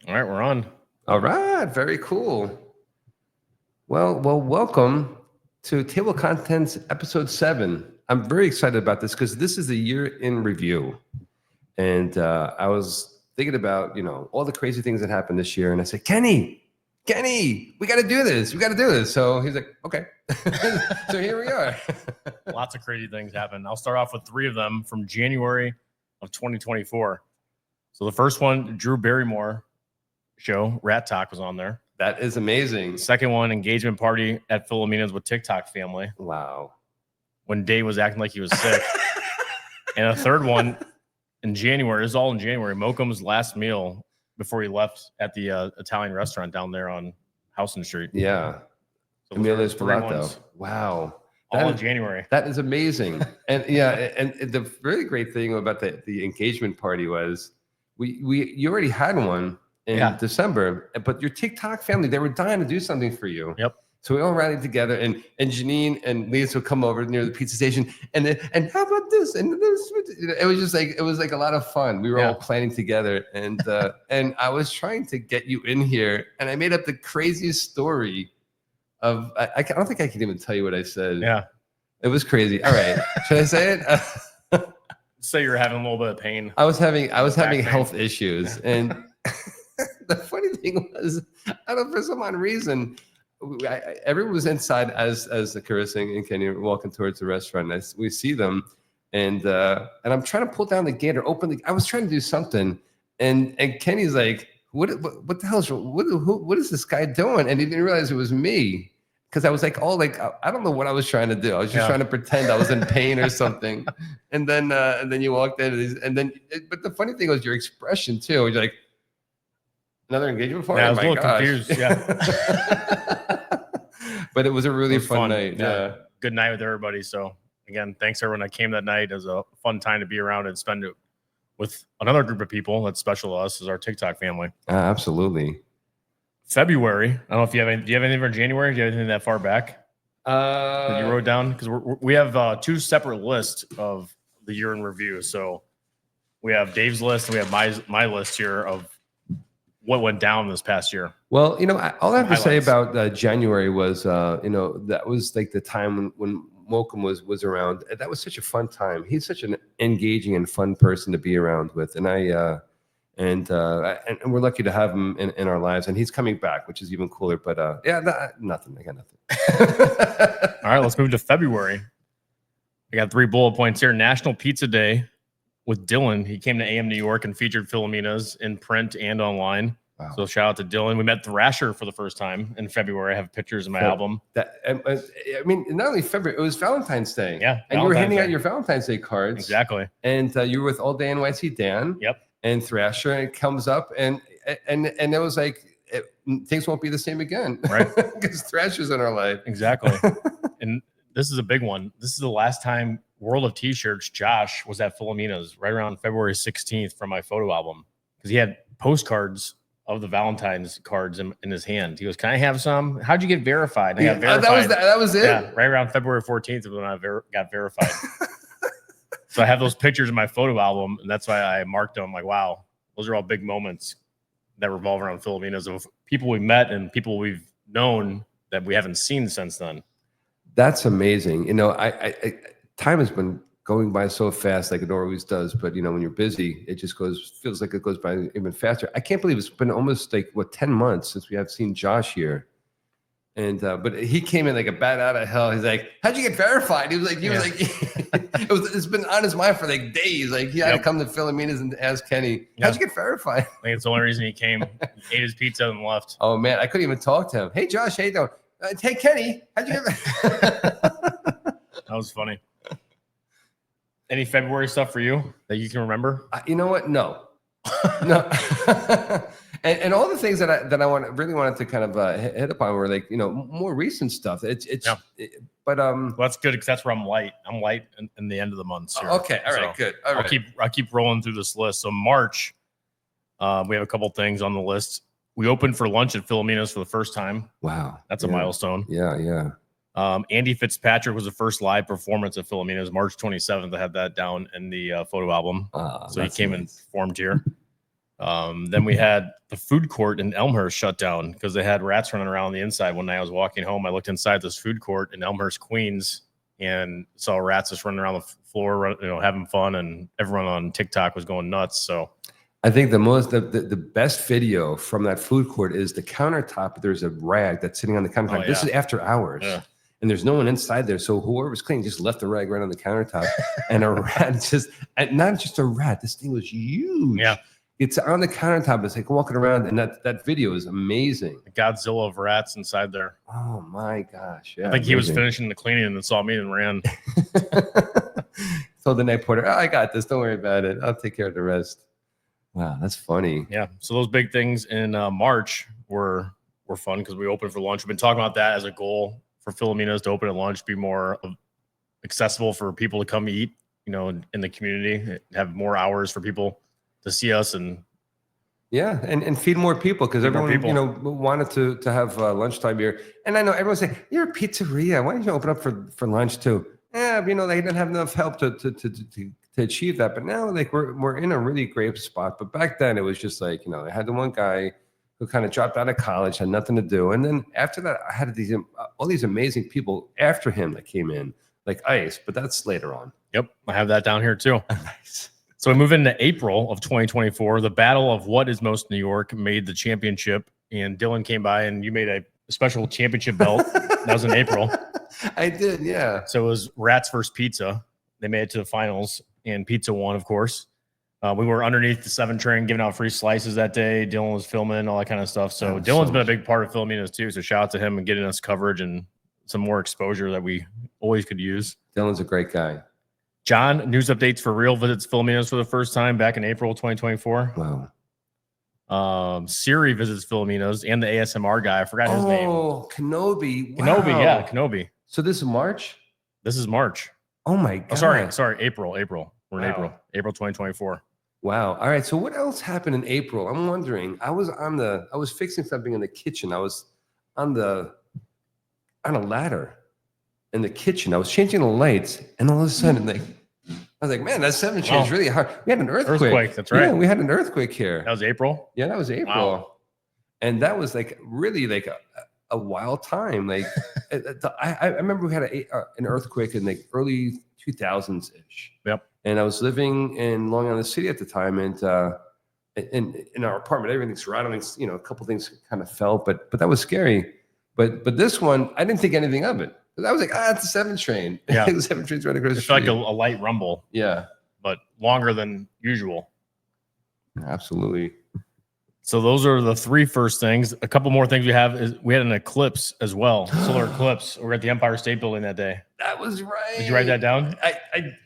All right, we're on. All right, very cool. Well, welcome to Table Contents Episode 7. I'm very excited about this because this is a year in review. And I was thinking about, all the crazy things that happened this year. And I said, Kenny, we got to do this. We got to do this. So he's like, okay. So here we are. Lots of crazy things happened. I'll start off with 3 of them from January of 2024. So the first one, Drew Barrymore show, Rat Talk, was on there. That is amazing. The second one, engagement party at Philomena's with TikTok family. Wow. When Dave was acting like he was sick. And a third one in January, this is all in January, Mokum's last meal before he left at the Italian restaurant down there on Houston Street. Yeah. So Emilio's Palato. Wow. All in January. That is amazing. And and the really great thing about the engagement party was you already had one in December, but your TikTok family, they were dying to do something for you. Yep. So we all rallied together, and Janine and Lisa would come over near the pizza station, and how about this? And this, it was like a lot of fun. We were all planning together, and and I was trying to get you in here, and I made up the craziest story of I don't think I can even tell you what I said. Yeah, it was crazy. All right, should I say it? Say you're having a little bit of pain. I was having health issues, and the funny thing was, I don't know, for some odd reason, everyone was inside as the Carissing and Kenny were walking towards the restaurant. We see them, and I'm trying to pull down the gate or open I was trying to do something, and Kenny's like, what the hell what is this guy doing? And he didn't realize it was me, because I was like, I don't know what I was trying to do. I was just trying to pretend I was in pain or something. And then you walked in, but the funny thing was your expression too. You're like, another engagement party? Yeah, I was a little confused. Yeah. But it was a really fun night. Yeah. Good night with everybody. So again, thanks everyone that came that night. It was a fun time to be around and spend it with another group of people that's special to us, is our TikTok family. Absolutely. February. I don't know if you have any. Do you have anything for January? Do you have anything that far back that you wrote down? Because we have 2 separate lists of the year in review. So we have Dave's list and we have my list here of what went down this past year. Well, all I have to say about January was, that was like the time when Mokum was around. That was such a fun time. He's such an engaging and fun person to be around with, and and we're lucky to have him in our lives. And he's coming back, which is even cooler. But nothing. I got nothing. All right, let's move to February. I got 3 bullet points here. National Pizza Day with Dylan. He came to AM New York and featured Philomena's in print and online. Wow. So shout out to Dylan. We met Thrasher for the first time in February. I have pictures of my album. I mean, not only February, it was Valentine's Day. Yeah. And you were handing out your Valentine's Day cards. Exactly. And you were with All Day NYC Dan. Yep. And Thrasher, and it comes up, and it was like, things won't be the same again. Right. Because Thrasher's in our life. Exactly. And this is a big one. This is the last time World of T-Shirts, Josh, was at Philomena's right around February 16th for my photo album, because he had postcards of the Valentine's cards in his hand. He goes, "Can I have some? How'd you get verified?" And I got verified. That was it? Yeah, right around February 14th when I got verified. So I have those pictures in my photo album, and that's why I marked them. I'm like, wow, those are all big moments that revolve around Philomena's, of people we met and people we've known that we haven't seen since then. That's amazing. I time has been going by so fast, like it always does. But when you're busy, it just feels like it goes by even faster. I can't believe it's been almost 10 months since we have seen Josh here. And but he came in like a bat out of hell. He's like, "How'd you get verified?" He was like, it's been on his mind for like days. Like he had to come to Philomena's and ask Kenny, "How'd you get verified?" I think it's the only reason he came. He ate his pizza and left. Oh man, I couldn't even talk to him. "Hey Josh, how you doing?" "Hey Kenny, how'd you get?" That was funny. Any February stuff for you that you can remember? You know what? No. And all the things that I really wanted to kind of hit upon were like more recent stuff. But well, that's good, because that's where I'm light. I'm light in the end of the month. Here. Okay, all right, good. All right. I'll keep rolling through this list. So March, we have a couple things on the list. We opened for lunch at Philomena's for the first time. Wow, that's a milestone. Yeah. Andy Fitzpatrick was the first live performance at Philomena's, March 27th. I had that down in the photo album. So he came and performed here. Then we had the food court in Elmhurst shut down because they had rats running around on the inside. One night I was walking home, I looked inside this food court in Elmhurst, Queens, and saw rats just running around the floor, having fun, and everyone on TikTok was going nuts. So I think the best video from that food court is the countertop. There's a rag that's sitting on the countertop. yeah. This is after hours. Yeah. And there's no one inside there. So whoever was cleaning just left the rag right on the countertop. And a rat and not just a rat, this thing was huge. Yeah. It's on the countertop. It's like walking around. And that video is amazing. The Godzilla of rats inside there. Oh my gosh. Yeah. I think he was finishing the cleaning and then saw me and ran. Told the night porter, I got this. Don't worry about it. I'll take care of the rest. Wow, that's funny. Yeah. So those big things in March were fun because we opened for lunch. We've been talking about that as a goal for Philomena's to open at lunch, be more accessible for people to come eat, in the community, have more hours for people to see us and and feed more people because everyone wanted to have lunchtime here. And I know everyone's saying, you're a pizzeria, why don't you open up for lunch too? Yeah, they didn't have enough help to achieve that. But now we're in a really great spot. But back then it was just I had the one guy who kind of dropped out of college, had nothing to do. And then after that, I had all these amazing people after him that came in, like Ice, but that's later on. Yep. I have that down here too. Nice. So we move into April of 2024. The Battle of What is Most New York made the championship, and Dylan came by and you made a special championship belt. That was in April. I did, yeah. So it was Rats versus Pizza. They made it to the finals, and Pizza won, of course. We were underneath the 7 train giving out free slices that day. Dylan was filming, all that kind of stuff. So Dylan's been a big part of Philomena's too. So shout out to him and getting us coverage and some more exposure that we always could use. Dylan's a great guy. John, news updates for real visits Philomena's for the first time back in April 2024. Wow. Siri visits Philomena's and the ASMR guy. I forgot his name. Oh, Kenobi. Wow. Kenobi, yeah, Kenobi. So this is March? This is March. Oh my God. Oh, sorry, April. We're in April 2024. Wow. All right. So what else happened in April? I'm wondering. I was fixing something in the kitchen. I was on a ladder in the kitchen. I was changing the lights, and all of a sudden, I was like, man, that 7 changed really hard. We had an earthquake. That's right. Yeah, we had an earthquake here. That was April? Yeah, that was April. Wow. And that was really a wild time. I remember we had an earthquake in early 2000s-ish. Yep. And I was living in Long Island City at the time, and in our apartment, everything's surrounding. A couple things kind of fell, but that was scary. But this one, I didn't think anything of it. I was like, it's a 7 train. Yeah, the 7 train's right across the street. It's like a light rumble. Yeah, but longer than usual. Absolutely. So those are the 3 first things. A couple more things we have is we had an eclipse as well, solar eclipse. We were at the Empire State Building that day. That was right. Did you write that down?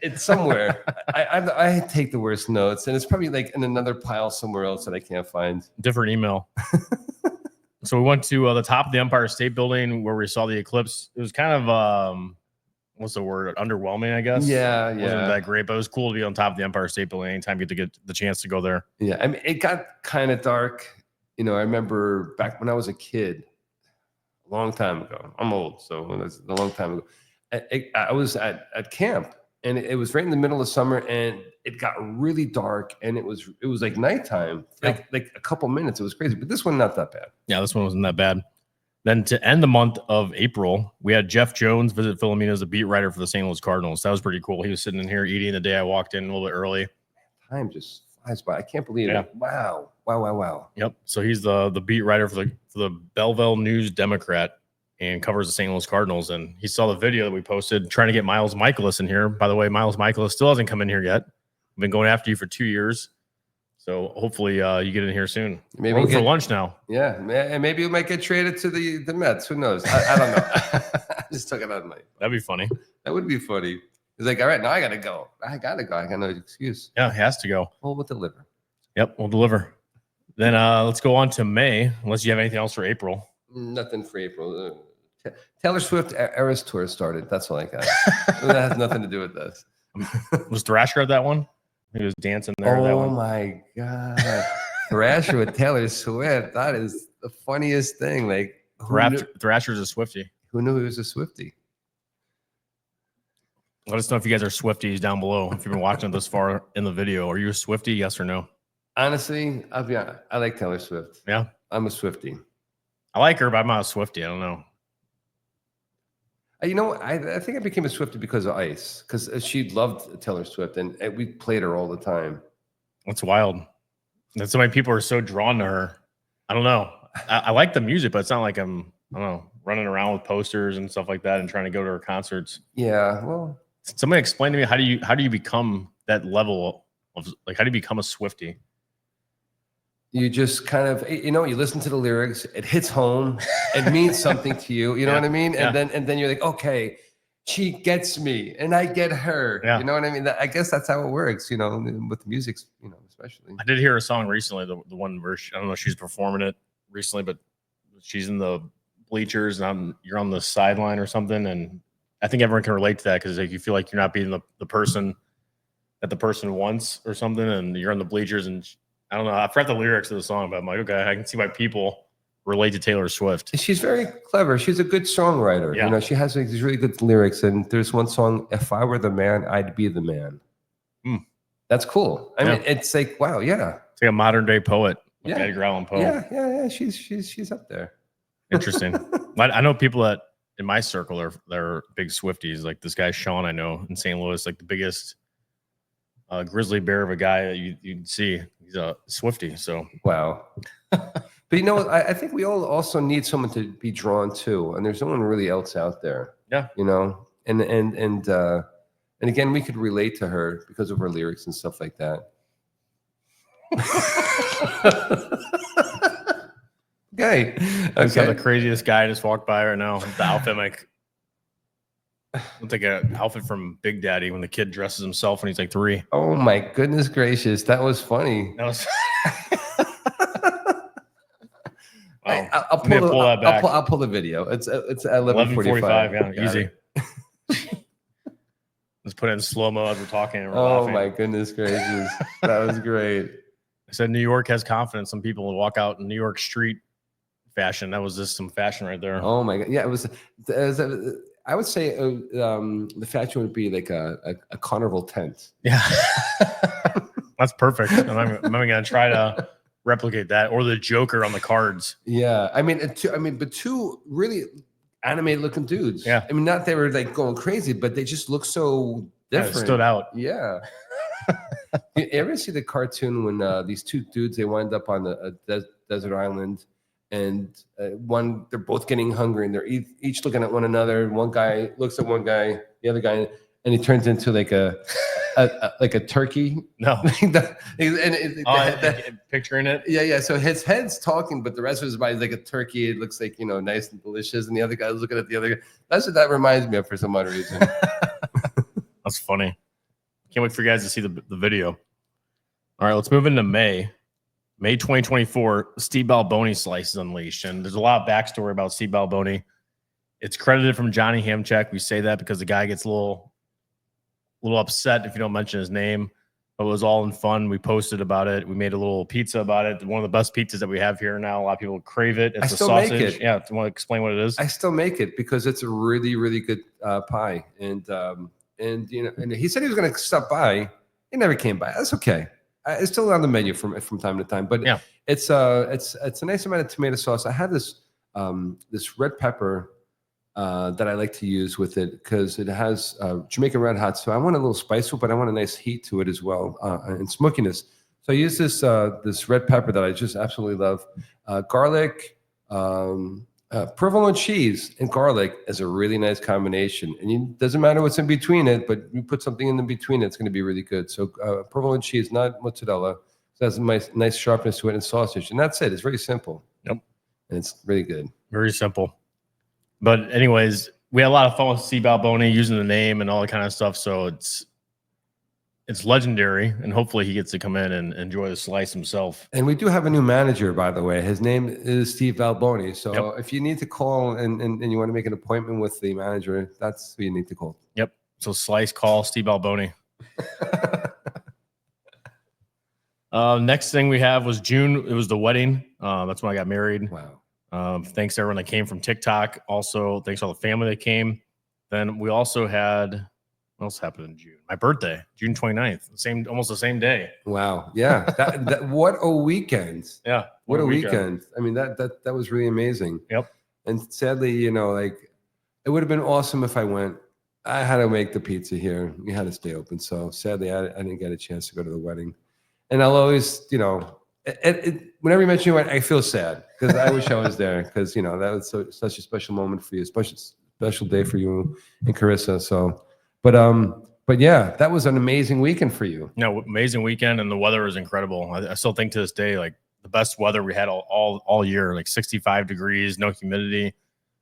It's somewhere. I take the worst notes, and it's probably in another pile somewhere else that I can't find. Different email. So we went to the top of the Empire State Building where we saw the eclipse. It was kind of what's the word? Underwhelming, I guess. Yeah. It wasn't that great, but it was cool to be on top of the Empire State Building anytime you get the chance to go there. Yeah, I mean, it got kind of dark. I remember back when I was a kid, a long time ago. I'm old, so it was a long time ago. I was at camp, and it was right in the middle of summer, and it got really dark, and it was like nighttime, like a couple minutes. It was crazy, but this one not that bad. Yeah, this one wasn't that bad. Then to end the month of April, we had Jeff Jones visit Philomena as a beat writer for the St. Louis Cardinals. That was pretty cool. He was sitting in here eating the day I walked in a little bit early. Time just flies by. I can't believe it. Wow. Yep. So he's the beat writer for the Belleville News Democrat and covers the St. Louis Cardinals. And he saw the video that we posted trying to get Miles Michaelis in here. By the way, Miles Michaelis still hasn't come in here yet. I've been going after you for 2 years. So hopefully you get in here soon. Maybe we'll for lunch now. Yeah, and maybe we might get traded to the Mets. Who knows? I don't know. I just took it out of my. That'd be funny. That would be funny. He's like, all right, now I gotta go. I got no excuse. Yeah, he has to go. Well, we'll deliver. Yep, we'll deliver. Then let's go on to May. Unless you have anything else for April. Nothing for April. Taylor Swift Eras Tour started. That's all I got. That has nothing to do with this. Was Thrasher at that one? He was dancing there. Oh my God. Thrasher with Taylor Swift. That is the funniest thing. Like Thrasher's a Swiftie. Who knew he was a Swiftie? Let us know if you guys are Swifties down below. If you've been watching this far in the video, are you a Swiftie? Yes or no? Honestly, I'll be honest. I like Taylor Swift. Yeah. I'm a Swiftie. I like her, but I'm not a Swiftie. I don't know. You know, I think I became a Swiftie because of Ice, because she loved Taylor Swift, and we played her all the time. That's wild. That so many people are so drawn to her. I don't know. I like the music, but it's not like I'm, I don't know, running around with posters and stuff like that and trying to go to her concerts. Yeah, well, Somebody explain to me, how do you become that level of, like, how do you become a Swiftie? you just kind of, you know, you listen to the lyrics, it hits home, it means something to you. You know Yeah, what I mean? yeah. And then you're like, okay, she gets me, and I get her. Yeah. You know what I mean? I guess that's how it works. You know, with the music, you know, especially. I did hear a song recently, the one verse. I don't know if she's performing it recently, but she's in the bleachers and you're on the sideline or something. And I think everyone can relate to that because like you feel like you're not being the person that the person wants or something, and you're on the bleachers. And I don't know, I forgot the lyrics of the song, but I'm like, okay, I can see why people relate to Taylor Swift. She's very clever. She's a good songwriter. Yeah. You know, she has like, these really good lyrics. And there's one song, "If I Were the Man, I'd Be the Man." Hmm. That's cool. I mean, it's like, wow, yeah. It's like a modern day poet, like Yeah. Edgar Allan Poe. Yeah. She's up there. Interesting. I know people that in my circle they're big Swifties. Like this guy Sean I know in St. Louis, like the biggest grizzly bear of a guy that you'd see. He's a Swiftie. So Wow. But you know, I think we all also need someone to be drawn to, and there's no one really else out there. Yeah. You know, and again, we could relate to her because of her lyrics and stuff like that. Okay. I saw the craziest guy just walked by right now. The outfit, like, looks like an outfit from Big Daddy when the kid dresses himself when he's like 3. Oh my goodness gracious, that was funny. That was. I'll pull that back. I'll pull the video. It's at 11:45. Yeah, easy. Let's put it in slow mo as we're talking. And we're Oh laughing. my goodness gracious, that was great. I said New York has confidence. Some people will walk out in New York street fashion. That was just some fashion right there. Oh my god, yeah, it was. I would say the fashion would be like a carnival tent. Yeah, that's perfect. I'm even gonna try to replicate that, or the Joker on the cards. Yeah, I mean, but two really animated looking dudes. Yeah, I mean, not they were like going crazy, but they just look so different. Yeah, it stood out. Yeah. You ever see the cartoon when these two dudes they wind up on a desert island, and they're both getting hungry, and they're each looking at one another. One guy looks at one guy, the other guy, and he turns into like a turkey. No, picturing it. Yeah. So his head's talking, but the rest of his body's like a turkey. It looks like, you know, nice and delicious. And the other guy's looking at the other guy. That's what that reminds me of for some odd reason. That's funny. Can't wait for you guys to see the video. All right, let's move into May 2024. Steve Balboni slice is unleashed, and there's a lot of backstory about Steve Balboni. It's credited from Johnny Hamchek. We say that because the guy gets a little upset if you don't mention his name, but it was all in fun. We posted about it. We made a little pizza about it. One of the best pizzas that we have here now. A lot of people crave it. It's a sausage. Make it. Yeah, do you want to explain what it is? I still make it because it's a really, really good pie. And you know, and he said he was going to stop by. He never came by. That's okay. It's still on the menu from time to time. But yeah, it's a nice amount of tomato sauce. I had this red pepper that I like to use with it because it has Jamaican red hot. So I want a little spice to it, but I want a nice heat to it as well and smokiness. So I use this red pepper that I just absolutely love. Garlic, provolone cheese, and garlic is a really nice combination. And it doesn't matter what's in between it, but you put something in between it's going to be really good. So provolone cheese, not mozzarella. So it has a nice sharpness to it, and sausage. And that's it. It's very simple. Yep. And it's really good. Very simple. But anyways, we had a lot of fun with Steve Balboni using the name and all that kind of stuff. So it's legendary, and hopefully he gets to come in and enjoy the slice himself. And we do have a new manager, by the way. His name is Steve Balboni. So if you need to call and you want to make an appointment with the manager, that's who you need to call. Yep. So slice, call Steve Balboni. Next thing we have was June. It was the wedding. That's when I got married. Wow. Thanks to everyone that came from TikTok. Also, thanks to all the family that came. Then we also had What else happened in June? My birthday, June 29th, almost the same day. Wow. Yeah. What a weekend. Yeah. What a weekend. I mean, that was really amazing. Yep. And sadly, you know, like it would have been awesome if I went. I had to make the pizza here. We had to stay open. So sadly, I didn't get a chance to go to the wedding. And I'll always, you know, whenever you mention it, I feel sad because I wish I was there because, you know, that was such a special moment for you, special day for you and Carissa. So, but yeah, that was an amazing weekend for you. No, amazing weekend, and the weather was incredible. I still think to this day, like the best weather we had all year, like 65 degrees, no humidity.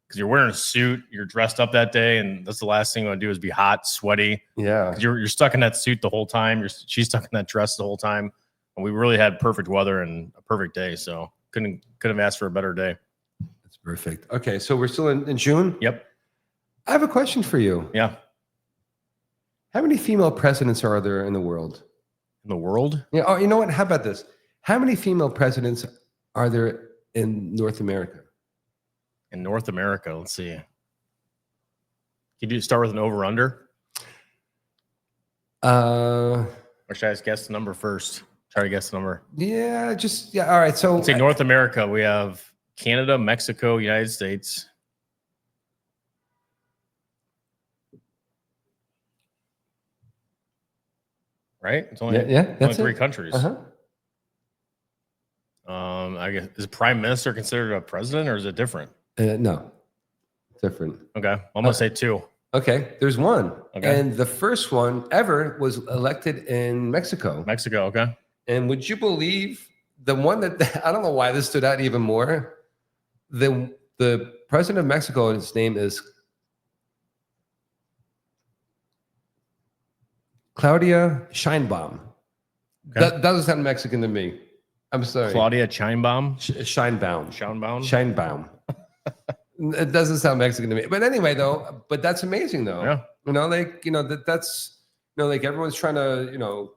Because you're wearing a suit, you're dressed up that day, and that's the last thing you want to do is be hot, sweaty. Yeah, you're stuck in that suit the whole time. She's stuck in that dress the whole time, and we really had perfect weather and a perfect day. So couldn't have asked for a better day. That's perfect. Okay, so we're still in June. Yep. I have a question for you. Yeah. How many female presidents are there in the world? In the world? Yeah. Oh, you know what? How about this? How many female presidents are there in North America? In North America, let's see. Can you start with an over/under? Or should I just guess the number first? Try to guess the number. Yeah, all right. So let's say North America, we have Canada, Mexico, United States. Right? It's only, that's only three countries. Uh-huh. I guess, is prime minister considered a president or is it different? No, different. Okay. I'm going to say two. Okay. There's one. Okay. And the first one ever was elected in Mexico. Mexico. Okay. And would you believe the one that, I don't know why this stood out even more. The president of Mexico, his name is Claudia Sheinbaum. Okay. That doesn't sound Mexican to me. I'm sorry. Claudia Sheinbaum? Sheinbaum. Sheinbaum? Sheinbaum. It doesn't sound Mexican to me. But anyway, though, but that's amazing, though. Yeah. You know, like, you know, that's, you know, like everyone's trying to, you know,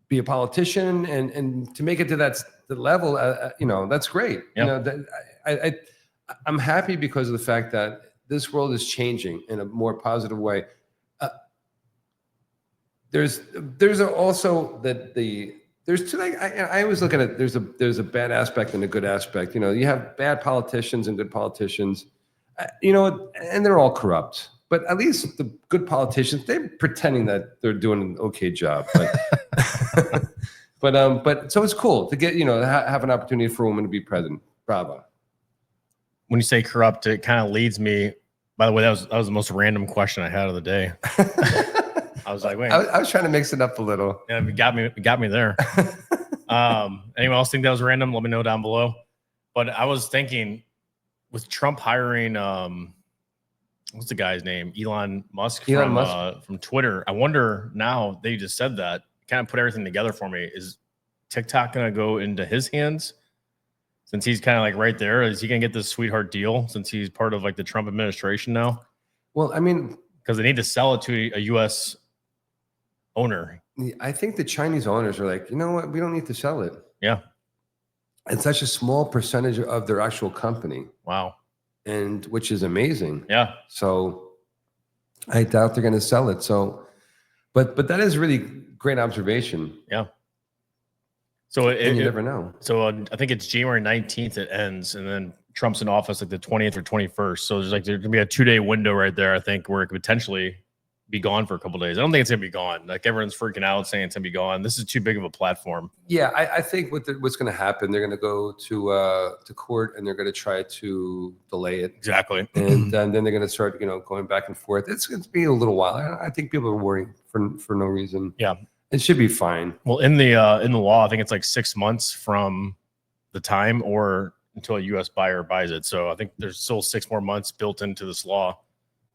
be a politician and to make it to the level, you know, that's great. Yeah. You know, I'm happy because of the fact that this world is changing in a more positive way. There's also there's two. Like, I always look at it. There's a bad aspect and a good aspect. You know, you have bad politicians and good politicians. You know, and they're all corrupt. But at least the good politicians, they're pretending that they're doing an okay job. But but so it's cool to get, you know, have an opportunity for a woman to be president. Bravo. When you say corrupt, it kind of leads me. By the way, that was the most random question I had of the day. I was like, wait. I was trying to mix it up a little. Yeah, it got me there. Anyone else think that was random? Let me know down below. But I was thinking, with Trump hiring, what's the guy's name? Elon Musk from Twitter. I wonder now that you just said that, kind of put everything together for me. Is TikTok going to go into his hands? Since he's kind of like right there, is he going to get this sweetheart deal since he's part of like the Trump administration now? Well, I mean, because they need to sell it to a U.S. owner. I think the Chinese owners are like, you know what? We don't need to sell it. Yeah. It's such a small percentage of their actual company. Wow. And which is amazing. Yeah. So I doubt they're going to sell it. So, but that is really great observation. Yeah. So you never know. So I think it's January 19th it ends, and then Trump's in office like the 20th or 21st. So there's gonna be a 2-day window right there, I think, where it could potentially be gone for a couple of days. I don't think it's gonna be gone. Like everyone's freaking out saying it's gonna be gone. This is too big of a platform. Yeah, I think what's going to happen, they're going to go to court and they're going to try to delay it. Exactly. And then they're going to start, you know, going back and forth. It's going to be a little while. I think people are worrying for no reason. Yeah. It should be fine. Well, in the law, I think it's like 6 months from the time or until a U.S. buyer buys it. So I think there's still 6 more months built into this law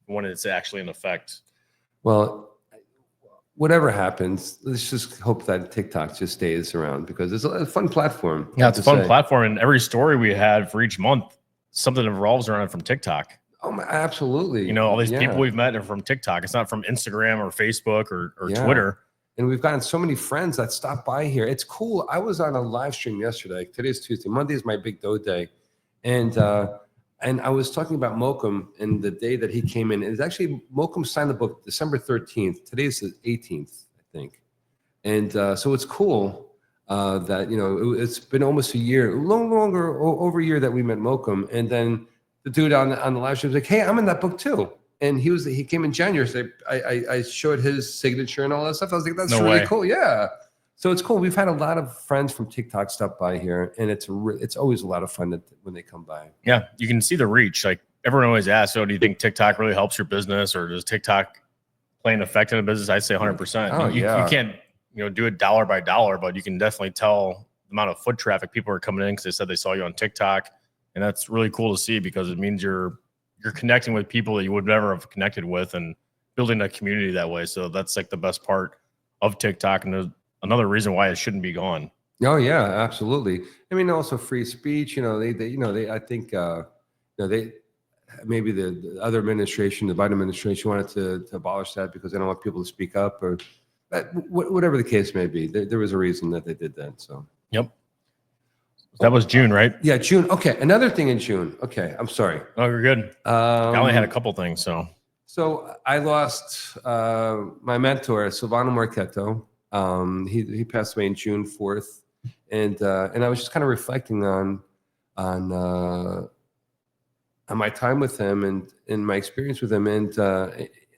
when it's actually in effect. Well, whatever happens, let's just hope that TikTok just stays around because it's a fun platform. Yeah, it's a fun platform. And every story we had for each month, something revolves around from TikTok. Oh, absolutely. You know, all these people we've met are from TikTok. It's not from Instagram or Facebook or Twitter. And we've gotten so many friends that stop by here. It's cool. I was on a live stream yesterday. Today's Tuesday. Monday is my big dough day. And And I was talking about Mokum, and the day that he came in, it's actually Mokum signed the book December 13th. Today's the 18th, I think. And so it's cool that, you know, it's been almost a year, over a year that we met Mokum. And then the dude on the live stream was like, hey, I'm in that book too. And he came in January. So I showed his signature and all that stuff. I was like, that's really cool. Yeah. So it's cool. We've had a lot of friends from TikTok stop by here, and it's always a lot of fun when they come by. Yeah, you can see the reach. Like everyone always asks, so do you think TikTok really helps your business, or does TikTok play an effect in a business? I say 100%. Oh, you can't do it dollar by dollar, but you can definitely tell the amount of foot traffic people are coming in because they said they saw you on TikTok, and that's really cool to see because it means you're connecting with people that you would never have connected with and building a community that way. So that's like the best part of TikTok, and there's another reason why it shouldn't be gone. Oh yeah, absolutely. I mean, also free speech. You know, I think, they maybe the other administration, the Biden administration, wanted to abolish that because they don't want people to speak up, or whatever the case may be. There was a reason that they did that. So. Yep. That was June, right? Yeah, June. Okay, another thing in June. Okay, I'm sorry. Oh, you're good. I only had a couple things, so. So I lost my mentor, Silvano Marchetto. He passed away in June 4th, and I was just kind of reflecting on my time with him and my experience with him. And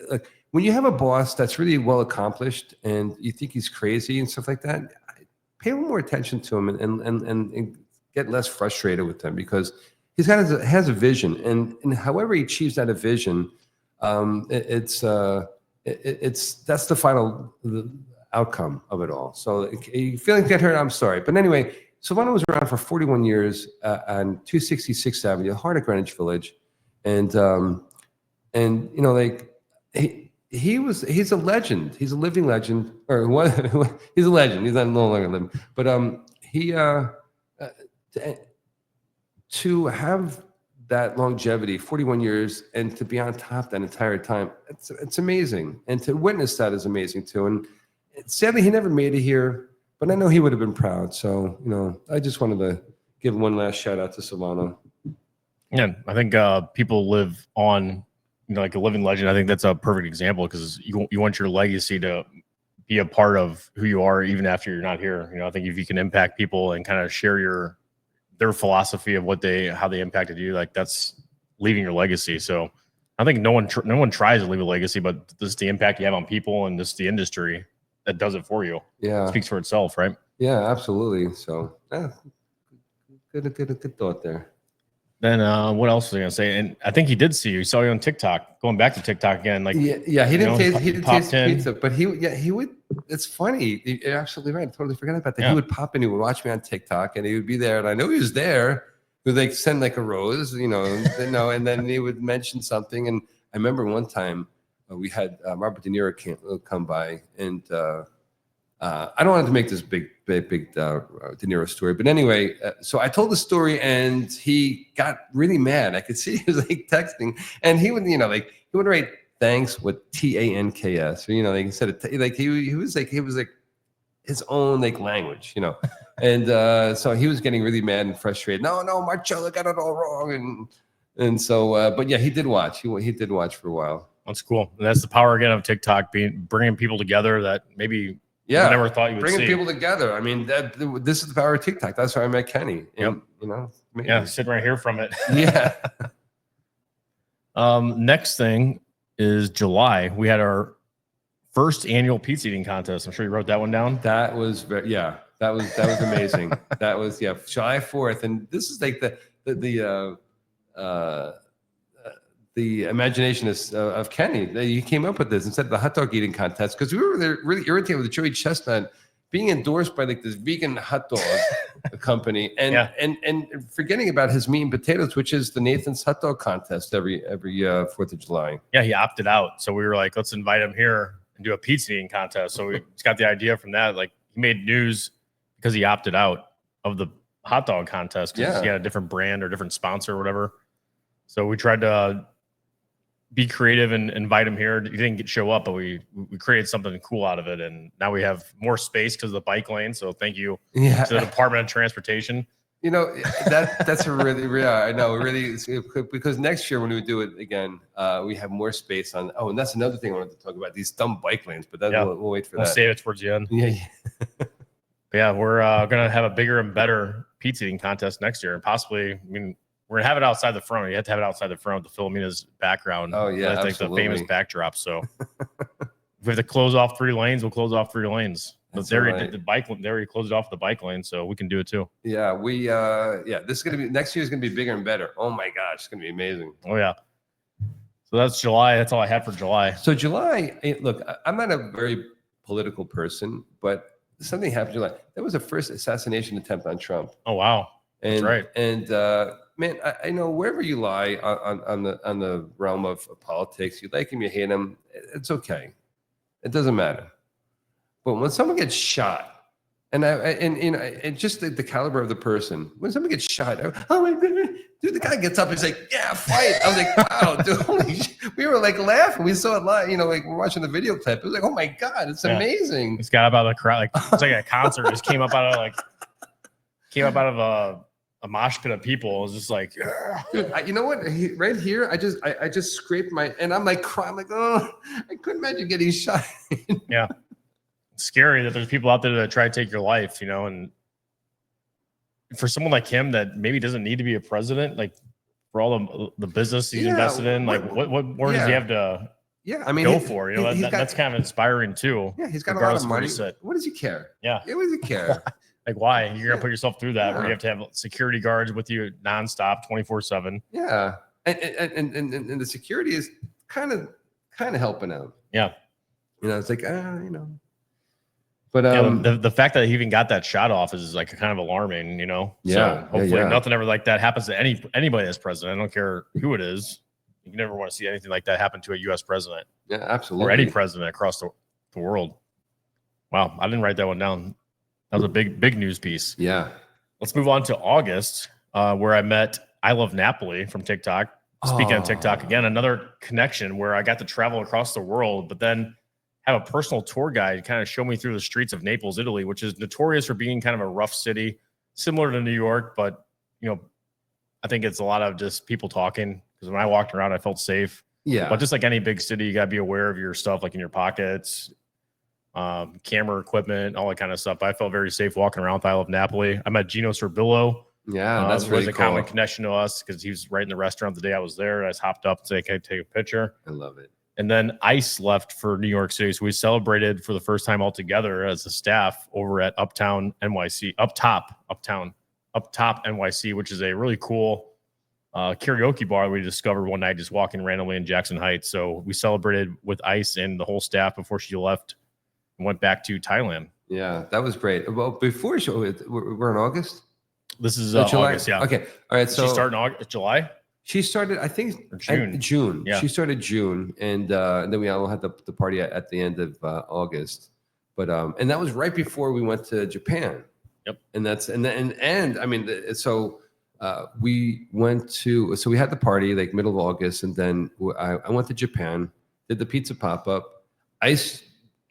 like when you have a boss that's really well accomplished and you think he's crazy and stuff like that, pay a little more attention to him and get less frustrated with him, because he's has a vision, and however he achieves that vision, that's the final outcome of it all. So you feeling get hurt, I'm sorry. But anyway, Silvano was around for 41 years on 266th Avenue, the heart of Greenwich Village. And you know, like he's a legend. He's a living legend, or what? He's a legend. He's not no longer living. But to have that longevity, 41 years, and to be on top that entire time, it's amazing. And to witness that is amazing too. And sadly, he never made it here, but I know he would have been proud. So, you know, I just wanted to give one last shout out to Silvano. Yeah, I think people live on, you know, like a living legend. I think that's a perfect example, because you want your legacy to be a part of who you are even after you're not here. You know, I think if you can impact people and kind of share their philosophy of how they impacted you, like that's leaving your legacy. So I think no one tries to leave a legacy, but this is the impact you have on people, and this is the industry that does it for you. Yeah, it speaks for itself, right? Yeah, absolutely. So good thought there. Then what else was I gonna say? And I think he did see you. He saw you on TikTok. Going back to TikTok again, like he didn't taste pizza, but he would. It's funny. You're absolutely right. I totally forgot about that. Yeah. He would pop in. He would watch me on TikTok, and he would be there, and I know he was there. He would like send like a rose, you know, and then he would mention something. And I remember one time we had Robert De Niro come by, and I don't want to make this big De Niro story, but anyway, so I told the story, and he got really mad. I could see he was like texting, and he would, you know, like he would write thanks with TANKS, or, you know, like instead of like he was like his own like language, you know, and so he was getting really mad and frustrated. No, Marcello got it all wrong, and so, but yeah, he did watch. He did watch for a while. That's cool. And that's the power again of TikTok, bringing people together that maybe. Yeah, I never thought you would bringing people together. I mean, this is the power of TikTok. That's where I met Kenny. And, you know, maybe. Yeah, sitting right here from it. Yeah. Next thing is July. We had our first annual pizza eating contest. I'm sure you wrote that one down. That was that was amazing. That was July 4th, and this is like the imagination of Kenny. He came up with this instead of the hot dog eating contest, because we were really irritated with the Joey Chestnut being endorsed by like this vegan hot dog company, and forgetting about his meat and potatoes, which is the Nathan's hot dog contest every 4th of July. Yeah, he opted out, so we were like, let's invite him here and do a pizza eating contest. So we just got the idea from that. Like, he made news because he opted out of the hot dog contest because he had a different brand or different sponsor or whatever. So we tried to be creative and invite him here. He didn't show up, but we created something cool out of it. And now we have more space because of the bike lane. So thank you to the Department of Transportation. That's a really I know really because next year when we do it again, we have more space on. Oh, and that's another thing I wanted to talk about, these dumb bike lanes. But we'll wait for that. We'll save it towards the end. Yeah. Yeah, we're gonna have a bigger and better pizza eating contest next year, and possibly, I mean, we're gonna have it outside the front. You have to have it outside the front with the Philomena's background. Oh yeah, I think the famous backdrop. So if we have to close off 3 lanes, we'll close off 3 lanes. But they already closed off the bike lane, so we can do it too. Yeah, this is gonna be next year is gonna be bigger and better. Oh my gosh, it's gonna be amazing. Oh yeah. So that's July. That's all I had for July. So July, look, I'm not a very political person, but something happened in July. That was the first assassination attempt on Trump. Oh wow, and, that's right. And man, I know wherever you lie on the realm of politics, you like him, you hate him, it's okay. It doesn't matter. But when someone gets shot, and just the caliber of the person, when someone gets shot, oh my goodness, dude, the guy gets up, he's like, yeah, fight. I was like, wow, dude, holy shit. We were like laughing. We saw it live, like we're watching the video clip. It was like, oh my God, it's amazing. It's got up out of the crowd, like it's like a concert. Just came up out of a mosh pit of people. It was just like, dude, you know what? Right here, I just scraped and I'm like crying, like, oh, I couldn't imagine getting shot. Yeah. It's scary that there's people out there that try to take your life, and for someone like him that maybe doesn't need to be a president, like for all the business he's invested in, like what more does he have to go for? That's kind of inspiring too. Yeah, he's got a lot of money. What does he care? Yeah. What does he care? Like why? You're gonna put yourself through that where you have to have security guards with you nonstop 24/7. Yeah. And the security is kind of helping out. Yeah. It's like But the fact that he even got that shot off is like kind of alarming, Yeah. So hopefully nothing ever like that happens to anybody that's president. I don't care who it is. You never want to see anything like that happen to a U.S. president. Yeah, absolutely. Or any president across the world. Wow, I didn't write that one down. That was a big news piece. Yeah. Let's move on to August, where I met I Love Napoli from TikTok. Speaking of TikTok, again, another connection where I got to travel across the world, but then have a personal tour guide kind of show me through the streets of Naples, Italy, which is notorious for being kind of a rough city, similar to New York. But, I think it's a lot of just people talking, because when I walked around, I felt safe. Yeah. But just like any big city, you got to be aware of your stuff, like in your pockets, camera equipment, all that kind of stuff. But I felt very safe walking around with I Love Napoli. I met Gino Sorbillo. Yeah, that's really a cool. common connection to us because he was right in the restaurant the day I was there. I just hopped up and said, "Can I take a picture?" I love it. And then ICE left for New York City. So we celebrated for the first time all together as a staff over at Uptown NYC, Up Top NYC, which is a really cool karaoke bar we discovered one night just walking randomly in Jackson Heights. So we celebrated with ICE and the whole staff before she left and went back to Thailand. Yeah, that was great. Well, before we're in August? This is July? August, yeah. Okay, all right. So she started in July? She started, I think, June. June. Yeah. She started June, and then we all had the party at the end of August. But and that was right before we went to Japan. Yep. And that's and I mean, so we went to we had the party like middle of August, and then I went to Japan, did the pizza pop up.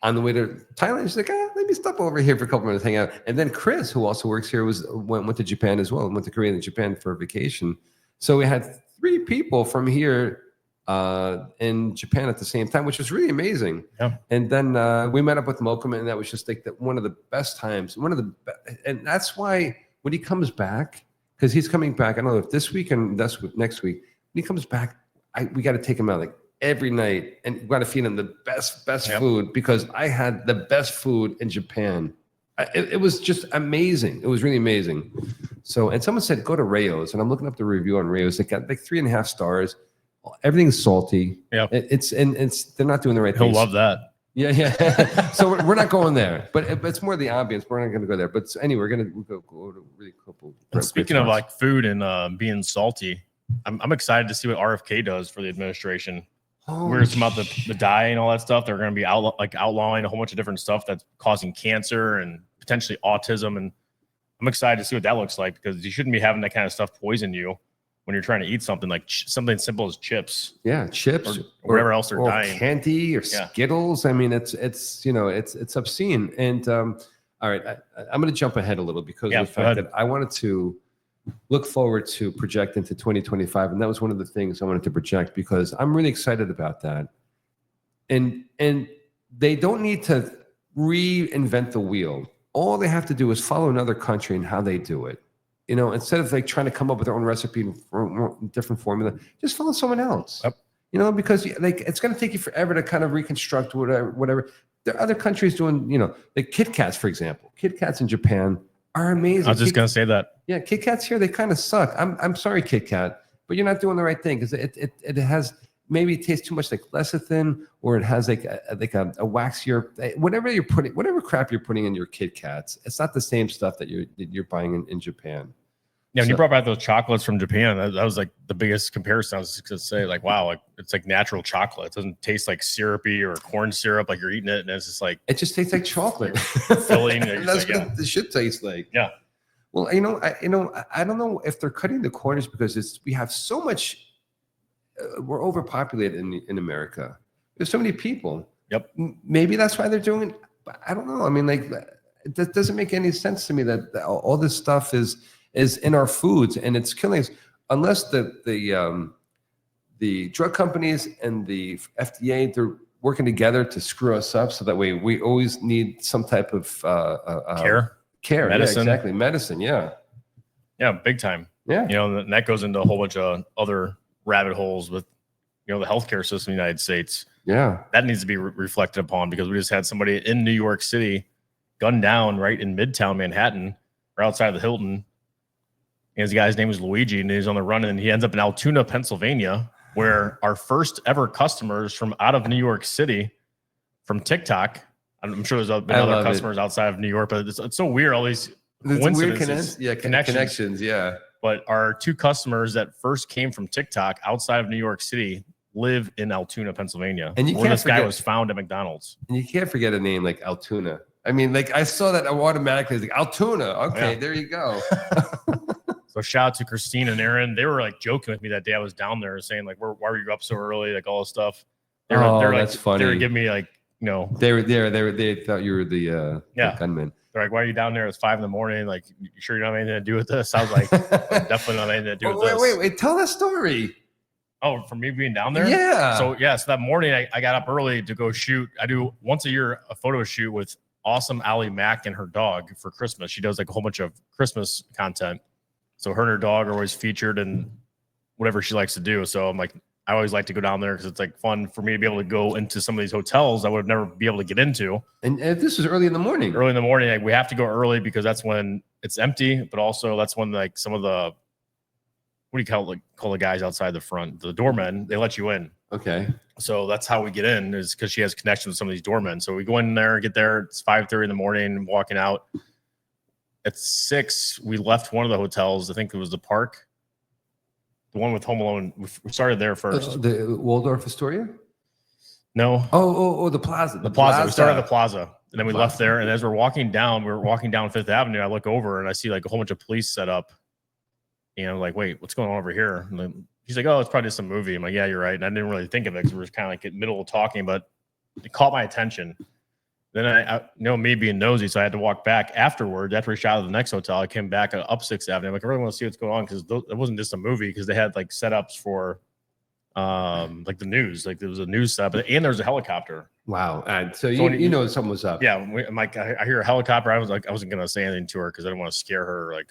On the way to Thailand, she's like, let me stop over here for a couple minutes, hang out. And then Chris, who also works here, went to Japan as well, went to Korea and Japan for a vacation. So we had 3 people from here in Japan at the same time, which was really amazing. Yeah. And then we met up with Mokum, and that was just like one of the best times. And that's why when he comes back, because he's coming back, I don't know if this week and next week, when he comes back, we got to take him out like every night, and we got to feed him the best food, because I had the best food in Japan. It was just amazing. It was really amazing. So, and someone said, go to Rayo's, and I'm looking up the review on Rayo's. It got like 3.5 stars. Everything's salty. Yeah. They're not doing the right He'll things. love that. Yeah. So we're not going there, but it's more the ambience. We're not going to go there. But anyway, we're going to go to really couple. Speaking of like food and being salty, I'm excited to see what RFK does for the administration. We're talking about the dye and all that stuff. They're going to be outlawing a whole bunch of different stuff that's causing cancer and potentially autism. And I'm excited to see what that looks like, because you shouldn't be having that kind of stuff poison you when you're trying to eat something like something simple as chips. Yeah, chips or whatever else they're dying. Candy or Skittles. I mean, it's obscene. And all right, I'm going to jump ahead a little because of the fact that I wanted to look forward to project into 2025. And that was one of the things I wanted to project because I'm really excited about that. And they don't need to reinvent the wheel. All they have to do is follow another country and how they do it. You know, instead of like trying to come up with their own recipe and different formula, just follow someone else. Yep. You know, because like it's going to take you forever to kind of reconstruct whatever. There are other countries doing, you know, like Kit Kats, for example. Kit Kats in Japan are amazing. I was just going to say that. Yeah, Kit Kats here, they kind of suck. I'm sorry, Kit Kat, but you're not doing the right thing because it has maybe it tastes too much like lecithin, or it has like a waxier whatever crap you're putting in your Kit Kats. It's not the same stuff that you're buying in Japan. Yeah, when you brought back those chocolates from Japan, that was like the biggest comparison. I was going to say, like, wow, like it's like natural chocolate. It doesn't taste like syrupy or corn syrup, like you're eating it, and it's just like it just tastes like chocolate. Filling. That's what it should taste like. Yeah. Well, I don't know if they're cutting the corners because we have so much. We're overpopulated in America. There's so many people. Yep. Maybe that's why they're doing it. But I don't know. I mean, like, that doesn't make any sense to me that all this stuff is in our foods and it's killing us. Unless the drug companies and the FDA, they're working together to screw us up, so that way we always need some type of care, medicine. Yeah, exactly, medicine. Yeah, big time. Yeah, you know, and that goes into a whole bunch of other rabbit holes with, you know, the healthcare system in the United States. Yeah, that needs to be reflected upon, because we just had somebody in New York City gunned down right in Midtown Manhattan, or outside of the Hilton. And the guy's name is Luigi, and he's on the run, and he ends up in Altoona, Pennsylvania, where our first ever customers from out of New York City from TikTok. I'm sure there's been other customers outside of New York, but it's so weird. All these coincidences, connections. Yeah. But our two customers that first came from TikTok outside of New York City live in Altoona, Pennsylvania, and where this guy was found at McDonald's. And you can't forget a name like Altoona. I mean, like, I saw that automatically, like, Altoona. Okay, There you go. So shout out to Christine and Aaron. They were like joking with me that day I was down there, saying like, "Why were you up so early?" Like all this stuff. They're that's like, funny. They were giving me like, you know, they thought you were the gunman. They're like, "Why are you down there? It's 5 a.m. Like, you sure you don't have anything to do with this?" I was like, "Definitely not anything to do with this." Wait, tell that story. Oh, for me being down there? Yeah. So that morning I got up early to go shoot. I do once a year a photo shoot with awesome Allie Mack and her dog for Christmas. She does like a whole bunch of Christmas content. So her and her dog are always featured in whatever she likes to do. So I'm like, I always like to go down there because it's like fun for me to be able to go into some of these hotels I would have never be able to get into. And this was early in the morning. Early in the morning, like, we have to go early because that's when it's empty, but also that's when like some of the, what do you call the guys outside the front, the doormen, they let you in. Okay. So that's how we get in, is because she has connections with some of these doormen. So we go in there, get there. It's 5:30 in the morning, walking out. At 6, we left one of the hotels. I think it was the Park, the one with Home Alone. We started there first. The Waldorf Astoria? No. Oh, the Plaza. The Plaza. We started at the Plaza, and then we left there. And as we're walking down, Fifth Avenue. I look over and I see like a whole bunch of police set up. You know, like, wait, what's going on over here? And then he's like, oh, it's probably just a movie. I'm like, yeah, you're right. And I didn't really think of it because we were kind of like in the middle of talking, but it caught my attention. Then I know me being nosy, so I had to walk back afterward. After we shot at the next hotel, I came back up 6th Avenue. I'm like, I really want to see what's going on, because it wasn't just a movie, because they had like setups for like the news. Like there was a news setup, and there was a helicopter. Wow. So you know something was up. Yeah. I'm like, I hear a helicopter. I was like, I wasn't going to say anything to her because I didn't want to scare her, like,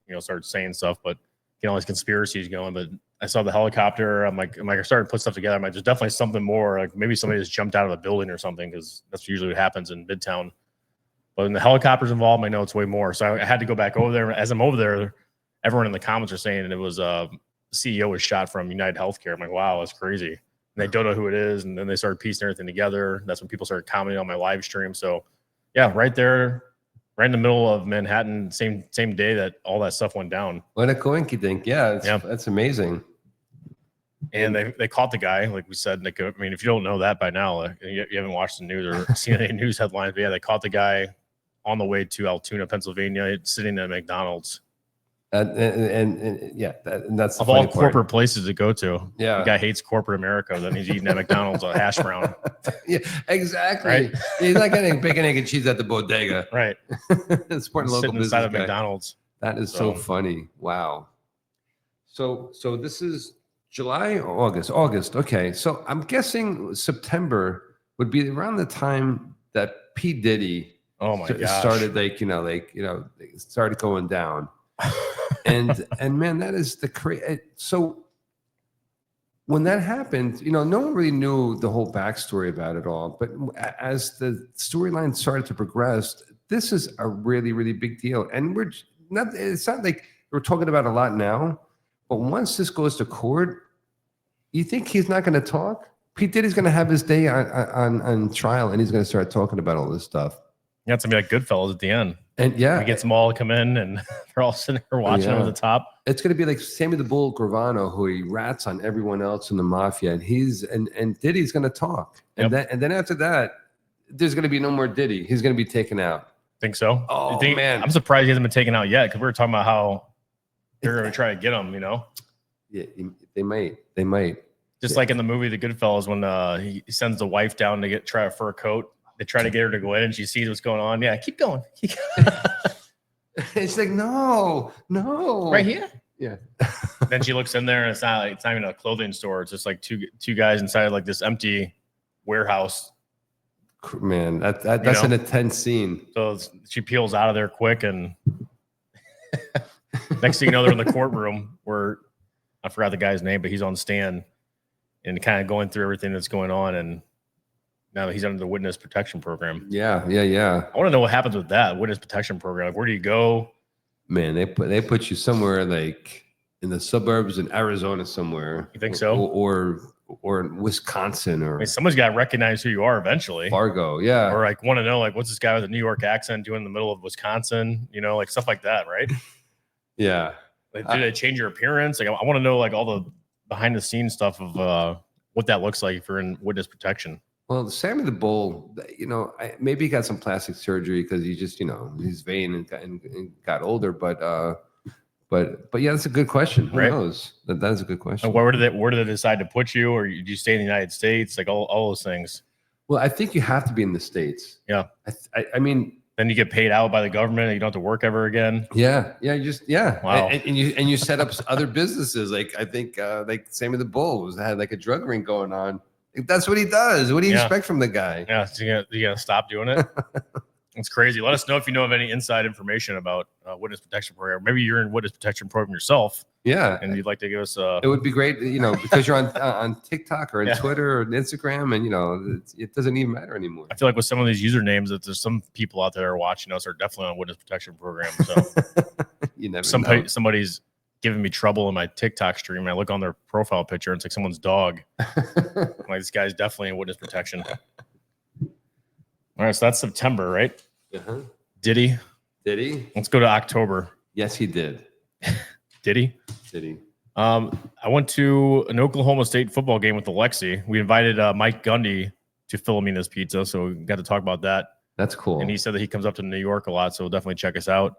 you know, start saying stuff, but you know, all these conspiracies going. But I saw the helicopter. I'm like, I started to put stuff together. I'm like, there's definitely something more. Like maybe somebody just jumped out of a building or something, because that's usually what happens in Midtown. But when the helicopter's involved, I know it's way more. So I had to go back over there. As I'm over there, everyone in the comments are saying it was the CEO was shot from United Healthcare. I'm like, wow, that's crazy. And they don't know who it is. And then they started piecing everything together. That's when people started commenting on my live stream. So yeah, right there, right in the middle of Manhattan, same day that all that stuff went down. What a coinkydink. Yeah, that's amazing. And they caught the guy, like we said. Like, I mean, if you don't know that by now, you haven't watched the news or seen any news headlines. But yeah, they caught the guy on the way to Altoona, Pennsylvania, sitting at McDonald's. And that's of all corporate places to go to. Yeah, the guy hates corporate America. Then he's eating at McDonald's a hash brown. Yeah, exactly. Right? He's not getting bacon, egg, and cheese at the bodega. Right. Supporting local business. Inside of McDonald's. That is so funny. Wow. So this is July or August? August. Okay. So I'm guessing September would be around the time that P. Diddy started started going down. and man, that is the crazy. So when that happened, no one really knew the whole backstory about it all. But as the storyline started to progress, this is a really, really big deal. And it's not like we're talking about a lot now, but once this goes to court, you think he's not going to talk? Pete Diddy's going to have his day on trial, and he's going to start talking about all this stuff. Yeah, it's going to be like Goodfellas at the end. And he gets them all to come in, and they're all sitting there watching him at the top. It's going to be like Sammy the Bull Gravano, who he rats on everyone else in the mafia, and Diddy's going to talk. And then after that, there's going to be no more Diddy. He's going to be taken out. Think so? Oh, man. I'm surprised he hasn't been taken out yet, because we were talking about how they're going to try to get him, Yeah, they might. Just like in the movie The Goodfellas, when he sends the wife down to try a fur coat. They try to get her to go in, and she sees what's going on. Yeah, keep going. It's like, no. Right here? Yeah. Then she looks in there, and it's not even a clothing store. It's just like two guys inside of like this empty warehouse. Man, that's an intense scene. So she peels out of there quick, and next thing you know, they're in the courtroom where I forgot the guy's name, but he's on the stand and kind of going through everything that's going on. And now he's under the witness protection program. Yeah. I want to know what happens with that witness protection program. Like, where do you go? Man, they put you somewhere like in the suburbs in Arizona somewhere. You think so? Or in Wisconsin, or somebody's got to recognize who you are eventually. Fargo, yeah. Or like want to know, like, what's this guy with a New York accent doing in the middle of Wisconsin? Like stuff like that, right? Yeah. Like, did they change your appearance? Like, I want to know like all the behind the scenes stuff of what that looks like if you're in witness protection. Well, Sammy the Bull, maybe he got some plastic surgery because he just, he's vain and got older. But yeah, that's a good question. Who knows? That is a good question. And where did they decide to put you, or did you stay in the United States? Like all those things. Well, I think you have to be in the States. Yeah. I mean, then you get paid out by the government, and you don't have to work ever again. Yeah. Wow. And you set up other businesses. Like I think like Sammy the Bull had like a drug ring going on. That's what he does. What do you expect from the guy? Yeah, so you gonna stop doing it? It's crazy. Let us know if you know of any inside information about witness protection program. Maybe you're in witness protection program yourself. Yeah, and you'd like to give us it would be great, because you're on TikTok or on Twitter or Instagram, and it doesn't even matter anymore. I feel like with some of these usernames, that there's some people out there watching us are definitely on witness protection program. So you never know. Somebody's giving me trouble in my TikTok stream. I look on their profile picture, and it's like someone's dog. I'm like, this guy's definitely in witness protection. All right, so that's September, right? Uh-huh. Diddy. Let's go to October. Yes, he did. Did he? I went to an Oklahoma State football game with Alexi. We invited Mike Gundy to Philomeno's Pizza, so we got to talk about that. That's cool. And he said that he comes up to New York a lot, so definitely check us out.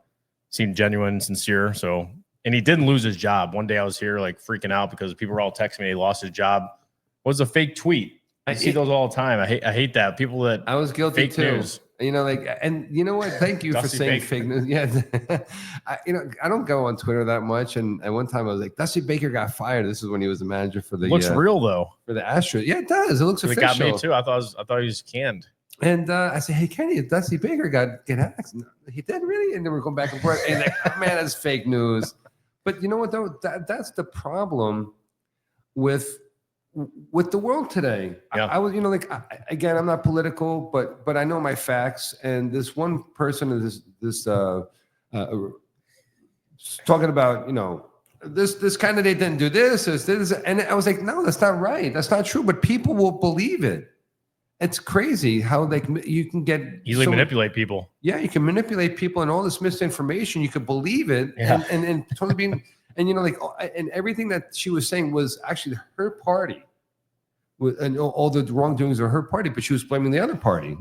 Seemed genuine, sincere. So, and he didn't lose his job. One day I was here like freaking out because people were all texting me he lost his job. It was a fake tweet. I see those all the time. I hate that. People that I was guilty fake too. News. And you know what? Thank you for saying fake news. Yeah, I don't go on Twitter that much. And at one time I was like, Dusty Baker got fired. This is when he was the manager for the. Looks real though for the Astros. Yeah, it does. It looks official. It got me too. I thought he was canned. And I said, hey Kenny, if Dusty Baker get axed, he did really. And then we're going back and forth. And like, man, that's fake news. But you know what though? That's the problem with the world today. Yeah. I was, again, I'm not political, but I know my facts. And this one person is this talking about, this candidate didn't do this, and I was like, no, that's not right. That's not true. But people will believe it. It's crazy how you can get easily manipulate people. Yeah, you can manipulate people and all this misinformation. You could believe it, and totally being. And and everything that she was saying was actually her party, and all the wrongdoings of her party. But she was blaming the other party,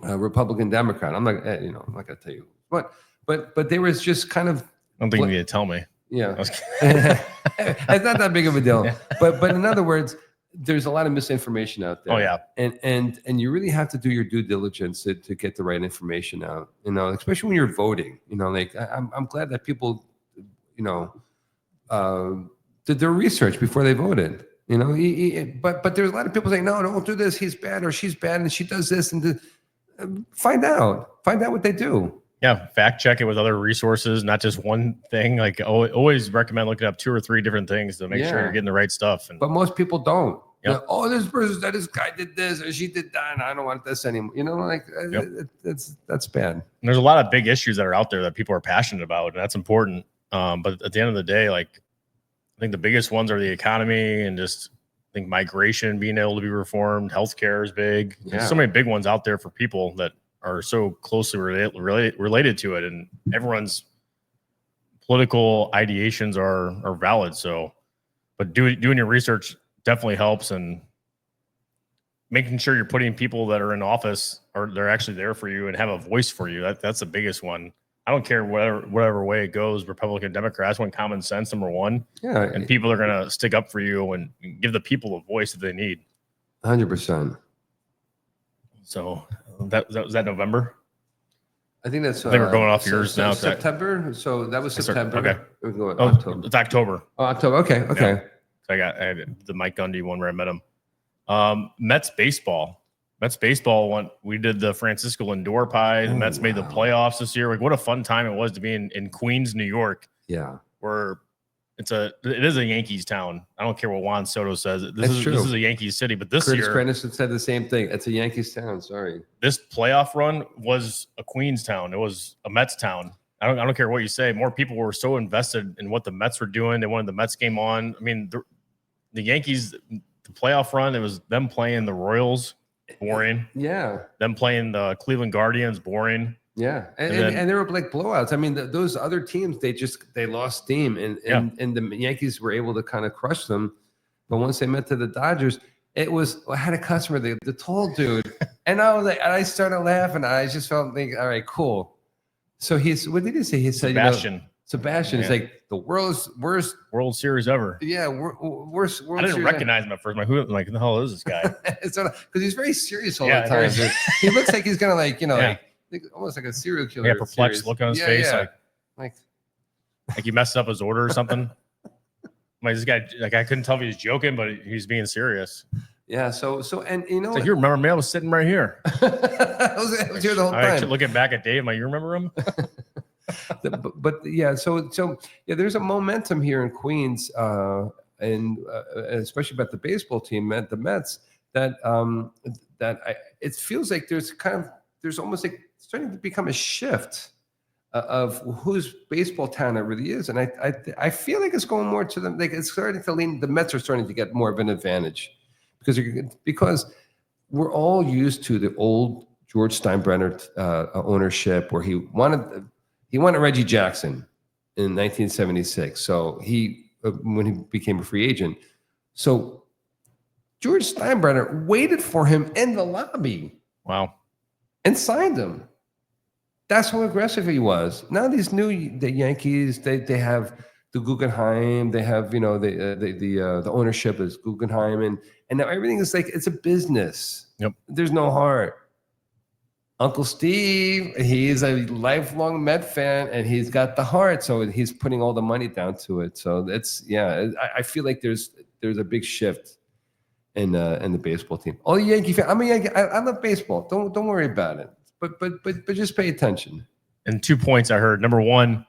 Republican, Democrat. I'm not going to tell you, but there was just kind of. I don't think you need to tell me. Yeah, it's not that big of a deal. Yeah. But in other words, there's a lot of misinformation out there. Oh yeah. And you really have to do your due diligence to get the right information out, especially when you're voting. Like I'm glad that people, did their research before they voted. But there's a lot of people saying, no, don't do this. He's bad or she's bad and she does this and find out what they do. Yeah, fact check it with other resources, not just one thing. Like always recommend looking up 2 or 3 different things to make sure you're getting the right stuff. But most people don't. Yep. This guy did this or she did that, and I don't want this anymore. That's bad. And there's a lot of big issues that are out there that people are passionate about, and that's important. But at the end of the day, like I think the biggest ones are the economy and just I think migration being able to be reformed. Healthcare is big. Yeah. There's so many big ones out there for people that are so closely related to it, and everyone's political ideations are valid. So, but doing your research definitely helps, and making sure you're putting people that are in office or they're actually there for you and have a voice for you. That's the biggest one. I don't care whatever way it goes, Republican, Democrat. I just want common sense, number one. Yeah, and people are going to stick up for you and give the people a voice that they need. 100%. So was that November? I think that's. I think we're going off yours now. September. So that was September. Okay. We're going October. It's October. Oh, October. Okay. Yeah. So I had the Mike Gundy one where I met him. Mets baseball. We did the Francisco Lindor pie. The Mets made the playoffs this year. Like, what a fun time it was to be in Queens, New York. Yeah. Where it is a Yankees town. I don't care what Juan Soto says. This is a Yankees city. But this Curtis year, Granderson said the same thing. It's a Yankees town. Sorry. This playoff run was a Queens town. It was a Mets town. I don't care what you say. More people were so invested in what the Mets were doing. They wanted the Mets game on. I mean, the Yankees, the playoff run, it was them playing the Royals, boring. Yeah. Them playing the Cleveland Guardians, boring. Yeah, and there were like blowouts. I mean, those other teams, they lost steam, and the Yankees were able to kind of crush them. But once they met to the Dodgers, I had a customer, the tall dude, and I started laughing. I just felt like, all right, cool. So what did he say? He said, Sebastian. It's like the world's worst World Series ever. Yeah, worst. I didn't recognize him at first. Who the hell is this guy? Because he's very serious all the time. He looks like he's gonna almost like a serial killer. Yeah, perplexed look on his face, yeah. like he messed up his order or something. Like this guy, I couldn't tell if he was joking, but he's being serious. Yeah. So, and you remember me? I was sitting right here. I was here the whole time. Looking back at Dave, you remember him? but yeah, so yeah, there's a momentum here in Queens, and especially about the baseball team, the Mets, that it feels like there's almost like starting to become a shift of whose baseball town it really is, and I feel like it's going more to them. Like it's starting to lean. The Mets are starting to get more of an advantage because we're all used to the old George Steinbrenner ownership, where he wanted Reggie Jackson in 1976. So when he became a free agent, so George Steinbrenner waited for him in the lobby. Wow. And signed him. That's how aggressive he was. Now the Yankees, they have the Guggenheim. They have the ownership is Guggenheim, and now everything is like it's a business. Yep. There's no heart. Uncle Steve, he's a lifelong Met fan, and he's got the heart, so he's putting all the money down to it. So I feel like there's a big shift in the baseball team. All the Yankee fans, I'm a Yankee. I love baseball. Don't worry about it. But just pay attention. And 2 points I heard. Number one,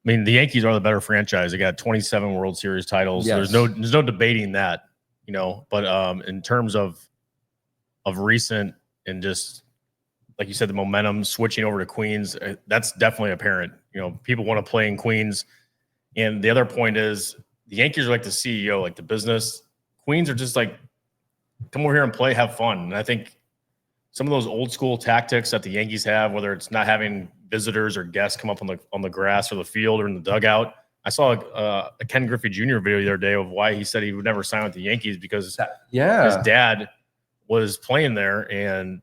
the Yankees are the better franchise. They got 27 World Series titles. Yes. There's no debating that, But in terms of recent and just like you said, the momentum switching over to Queens, that's definitely apparent. People want to play in Queens. And the other point is the Yankees are like the CEO, like the business. Queens are just like, come over here and play, have fun. And I think some of those old school tactics that the Yankees have, whether it's not having visitors or guests come up on the grass or the field or in the dugout. I saw a Ken Griffey Jr. video the other day of why he said he would never sign with the Yankees because his dad was playing there, and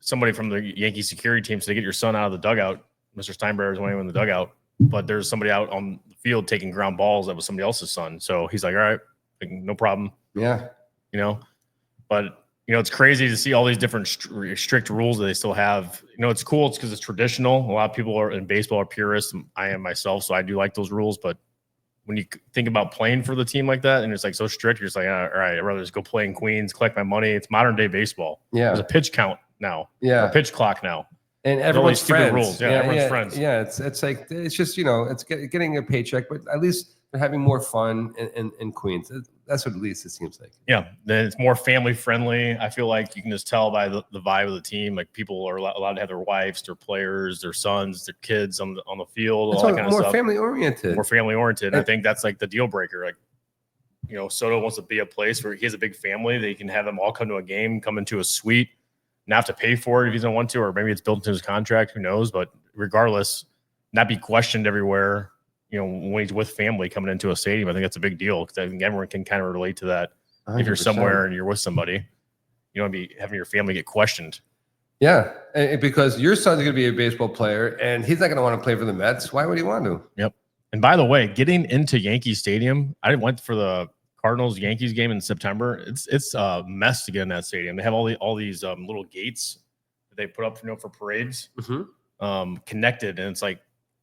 somebody from the Yankee security team said, "Get your son out of the dugout." Mr. Steinbrenner is waiting in the dugout, but there's somebody out on the field taking ground balls that was somebody else's son. So he's like, "All right, no problem." Yeah. But it's crazy to see all these different strict rules that they still have. It's cool. It's because it's traditional. A lot of people in baseball are purists. I am myself, so I do like those rules. But when you think about playing for the team like that, and it's like so strict, you're just like, all right, I'd rather just go play in Queens, collect my money. It's modern day baseball. Yeah, there's a pitch count now. Yeah, a pitch clock now. And everyone's friends. Rules. Yeah, everyone's friends. Yeah, it's like it's just it's getting a paycheck, but at least they're having more fun in Queens. That's what at least it seems like. Yeah, then it's more family friendly. I feel like you can just tell by the vibe of the team. Like people are allowed to have their wives, their players, their sons, their kids on the field. All that kind of stuff. More family oriented. More family oriented. I think that's like the deal breaker. Like Soto wants to be a place where he has a big family. They can have them all come to a game, come into a suite. Not have to pay for it if he doesn't want to, or maybe it's built into his contract. Who knows? But regardless, not be questioned everywhere. When he's with family coming into a stadium, I think that's a big deal because I think everyone can kind of relate to that. 100%. If you're somewhere and you're with somebody, you don't want to be having your family get questioned. Yeah, because your son's going to be a baseball player, and he's not going to want to play for the Mets. Why would he want to? Yep. And by the way, getting into Yankee Stadium, I went for the Cardinals-Yankees game in September. It's a mess to get in that stadium. They have all these little gates that they put up for parades, connected, and it's like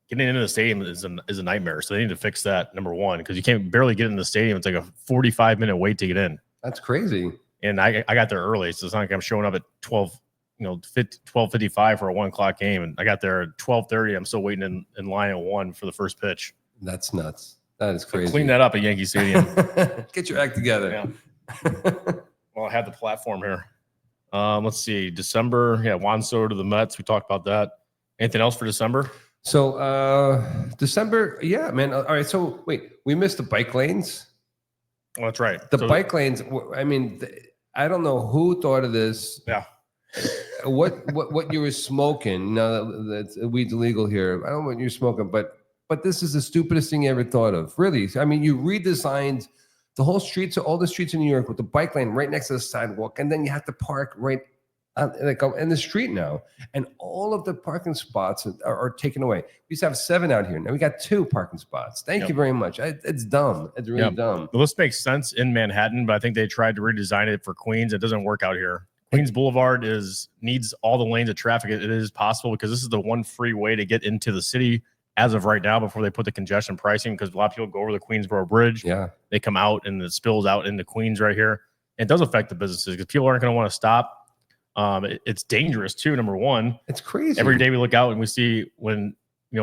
getting into the stadium is a nightmare. So they need to fix that, number one, because you can't barely get in the stadium. It's like a 45-minute wait to get in. That's crazy. And I got there early, so it's not like I'm showing up at 12:55 for a 1 o'clock game, and I got there at 12:30. I'm still waiting in line at 1 for the first pitch. That's nuts. That is crazy. So clean that up at Yankee Stadium. Get your act together. Yeah. Well, I have the platform here. Let's see. December. Yeah, Juan Soto to the Mets. We talked about that. Anything else for December? So December. Yeah, man. All right. So wait, we missed the bike lanes. Oh, that's right. The bike lanes. I mean, I don't know who thought of this. Yeah. What you were smoking? Now that weed's illegal here. I don't know what you're smoking, but this is the stupidest thing you ever thought of. Really. I mean, you redesigned the whole streets, all the streets in New York with the bike lane right next to the sidewalk, and then you have to park right in the street now. And all of the parking spots are taken away. We used to have 7 out here. Now we got 2 parking spots. Thank you very much. It's dumb. It's really dumb. The list makes sense in Manhattan, but I think they tried to redesign it for Queens. It doesn't work out here. Queens Boulevard needs all the lanes of traffic it is possible, because this is the one free way to get into the city as of right now before they put the congestion pricing, because a lot of people go over the Queensboro Bridge. Yeah. They come out and it spills out into Queens right here. It does affect the businesses because people aren't going to want to stop. It's dangerous too, number one. It's crazy. Every day we look out and we see when,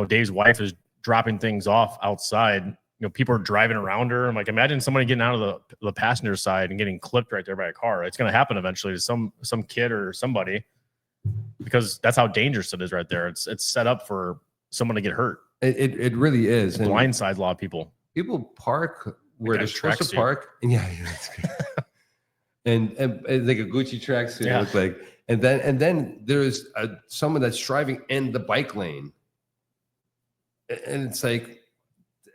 Dave's wife is dropping things off outside, people are driving around her. I'm like, imagine somebody getting out of the passenger side and getting clipped right there by a car. It's going to happen eventually to some kid or somebody, because that's how dangerous it is right there. It's set up for someone to get hurt. It really is. It blindsides a lot of people. People park where they're supposed to park. And that's good. and like a Gucci tracksuit, it looks like. And then there's someone that's driving in the bike lane. And it's like,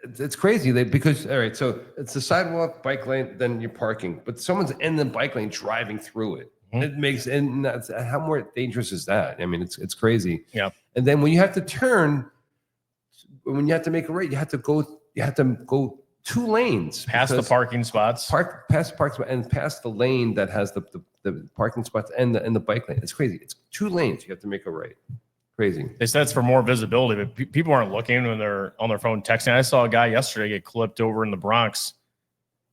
it's crazy because, all right, so it's the sidewalk, bike lane, then you're parking, but someone's in the bike lane driving through it. Mm-hmm. How more dangerous is that? I mean, it's crazy. Yeah. And then when you have to turn, when you have to make a right, you have to go 2 lanes past the parking spots, past the parking spot, and past the lane that has the parking spots and the bike lane. It's crazy. It's 2 lanes. You have to make a right. Crazy. They said it's for more visibility, but people aren't looking when they're on their phone texting. I saw a guy yesterday get clipped over in the Bronx.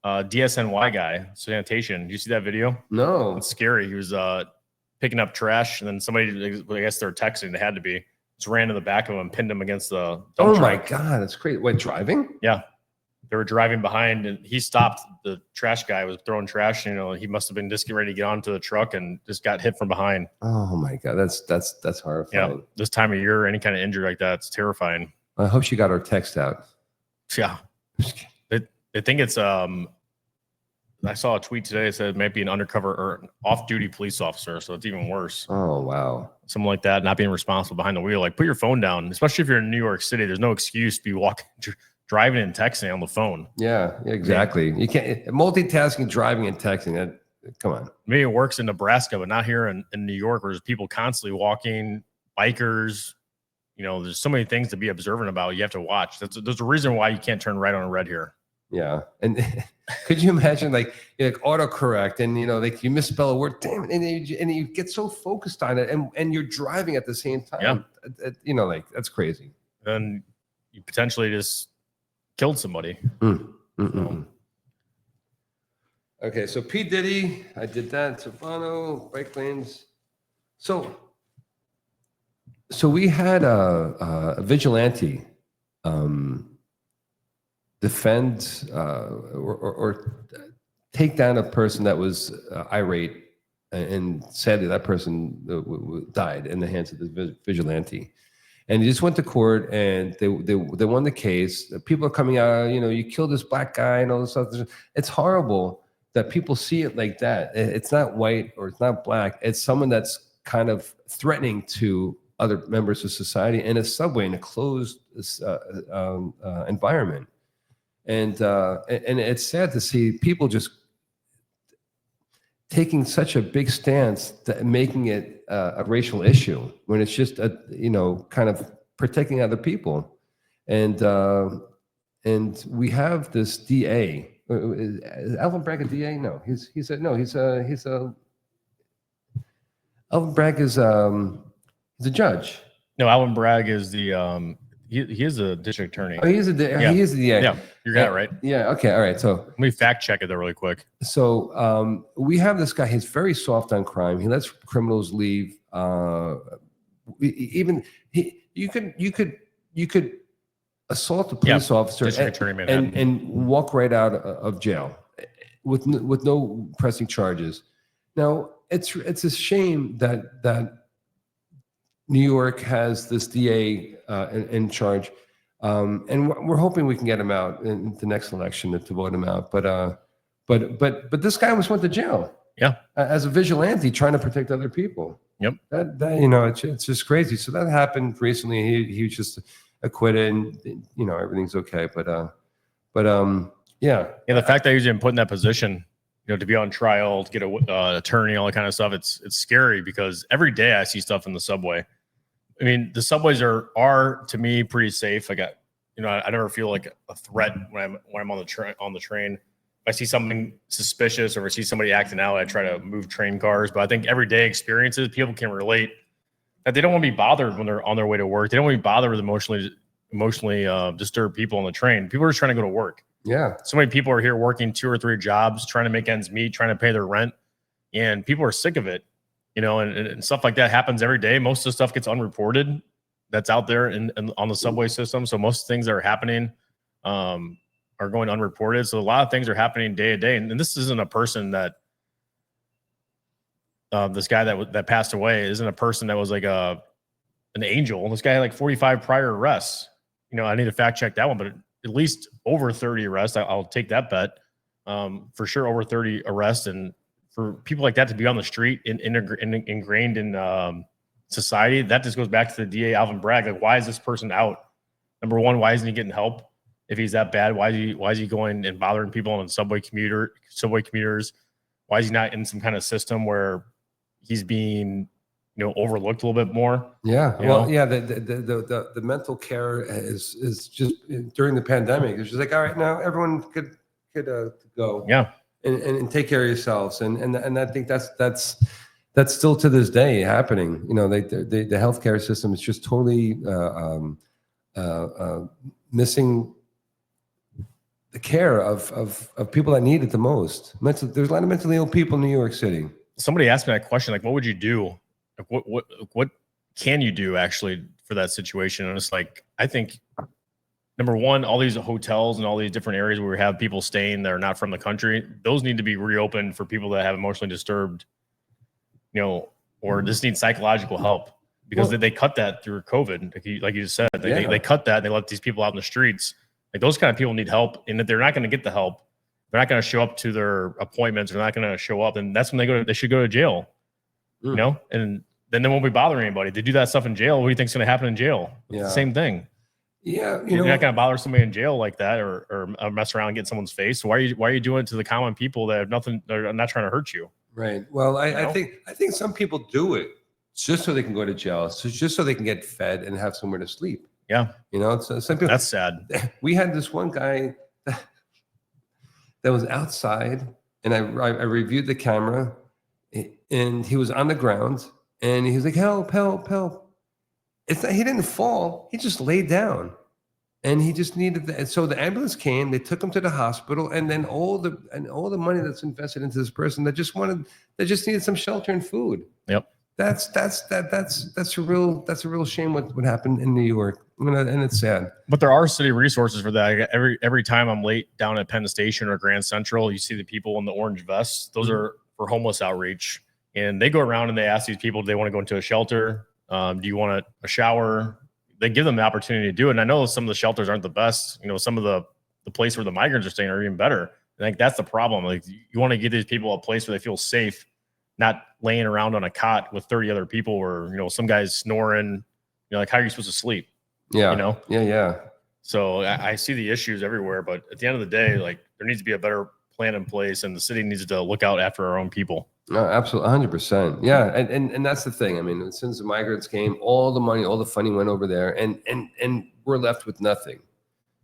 DSNY guy, sanitation. Did you see that video? No. It's scary. He was picking up trash, and then somebody, I guess they're texting, they had to be, just ran to the back of him and pinned him against the dump truck. My God, that's crazy. What, driving? Yeah. They were driving behind, and he stopped. The trash guy was throwing trash. He must have been just getting ready to get onto the truck and just got hit from behind. Oh my God, that's horrifying. Yeah, this time of year, any kind of injury like that, it's terrifying. I hope she got our text out. Yeah, I think it's. I saw a tweet today that said it might be an undercover or an off-duty police officer, so it's even worse. Oh wow, something like that, not being responsible behind the wheel. Like, put your phone down, especially if you're in New York City. There's no excuse to be driving and texting on the phone. Yeah, exactly. You can't multitasking, driving and texting. Come on. Maybe it works in Nebraska, but not here in New York, where there's people constantly walking, bikers. There's so many things to be observant about. You have to watch. There's a reason why you can't turn right on red here. Yeah. And could you imagine like autocorrect and, like you misspell a word, damn it. And you get so focused on it and you're driving at the same time. Yeah. Like that's crazy. And you potentially just killed somebody. So. Okay. So P. Diddy, I did that. Savano, bike lanes. So we had a vigilante, defend or take down a person that was irate, and sadly that person died in the hands of the vigilante. And he just went to court, and they won the case. People are coming out, you killed this black guy and all this stuff. It's horrible that people see it like that. It's not white or it's not black. It's someone that's kind of threatening to other members of society in a subway, in a closed environment. And it's sad to see people just taking such a big stance, making it a racial issue when it's just kind of protecting other people. And we have this DA. Is Alvin Bragg a DA? No, he's Alvin Bragg is he's a judge. No, Alvin Bragg is the he is a district attorney. Oh, he is a DA. Yeah, you got it right. Yeah. Okay. All right. So let me fact check it though really quick. So we have this guy. He's very soft on crime. He lets criminals leave. You could assault a police officer and walk right out of jail with no pressing charges. Now it's a shame that New York has this DA in charge, and we're hoping we can get him out in the next election to vote him out. But this guy went to jail. Yeah, as a vigilante trying to protect other people. Yep. That it's just crazy. So that happened recently. He was just acquitted, and everything's okay. But yeah. The fact that he was put in that position, to be on trial, to get an attorney, all that kind of stuff, it's scary because every day I see stuff in the subway. I mean, the subways are to me pretty safe. I never feel like a threat when I'm on the train. If I see something suspicious or if I see somebody acting out, I try to move train cars. But I think everyday experiences, people can relate that they don't want to be bothered when they're on their way to work. They don't want to be bothered with emotionally disturbed people on the train. People are just trying to go to work. Yeah. So many people are here working 2 or 3 jobs, trying to make ends meet, trying to pay their rent, and people are sick of it. And stuff like that happens every day. Most of the stuff gets unreported that's out there on the subway system. So most things that are happening are going unreported. So a lot of things are happening day to day. And this isn't a person that this guy that passed away isn't a person that was like an angel. This guy had like 45 prior arrests. I need to fact check that one, but at least over 30 arrests. I'll take that bet. For sure, over 30 arrests. And for people like that to be on the street and ingrained in society, that just goes back to the DA Alvin Bragg. Like, why is this person out? Number one, why isn't he getting help? If he's that bad, why is he going and bothering people on subway commuters? Why is he not in some kind of system where he's being overlooked a little bit more? Yeah. The mental care is just during the pandemic. It's just like, all right, now everyone could go. Yeah. And take care of yourselves. And I think that's still to this day happening. The healthcare system is just totally missing the care of people that need it the most. There's a lot of mentally ill people in New York City. Somebody asked me that question, like, what would you do? Like, what can you do actually for that situation? And it's like, I think, number one, all these hotels and all these different areas where we have people staying that are not from the country, those need to be reopened for people that have emotionally disturbed, or just need psychological help, because they cut that through COVID. Like you just said, they cut that and they let these people out in the streets. Like, those kind of people need help, and if they're not going to get the help, they're not going to show up to their appointments. They're not going to show up, and that's when they should go to jail, and then they won't be bothering anybody. They do that stuff in jail. What do you think's going to happen in jail? It's the same thing. Yeah, you're not going to bother somebody in jail like that, or mess around and get someone's face. So why are you doing it to the common people that have nothing? They're not trying to hurt you. Right. Well, I think some people do it just so they can go to jail, just so they can get fed and have somewhere to sleep. Yeah. So some people. That's sad. We had this one guy that was outside, and I reviewed the camera, and he was on the ground, and he was like, "Help! Help! Help!" It's not, he didn't fall; he just laid down, and he just needed. And so the ambulance came. They took him to the hospital, and then all the money that's invested into this person that just needed some shelter and food. Yep. That's a real shame what happened in New York. I mean, and it's sad. But there are city resources for that. Every time I'm late down at Penn Station or Grand Central, you see the people in the orange vests. Those are for homeless outreach, and they go around and they ask these people, do they want to go into a shelter? Do you want a shower? They give them the opportunity to do it. And I know some of the shelters aren't the best. You know, some of the place where the migrants are staying are even better. I think that's the problem. Like, you want to give these people a place where they feel safe, not laying around on a cot with 30 other people or, you know, some guy's snoring. You know, like, how are you supposed to sleep? Yeah. You know? Yeah. So I see the issues everywhere, but at the end of the day, like, there needs to be a better plan in place, and the city needs to look out after our own people. No, absolutely, 100%. Yeah, and that's the thing. I mean, since the migrants came, all the money, all the funding went over there, and we're left with nothing.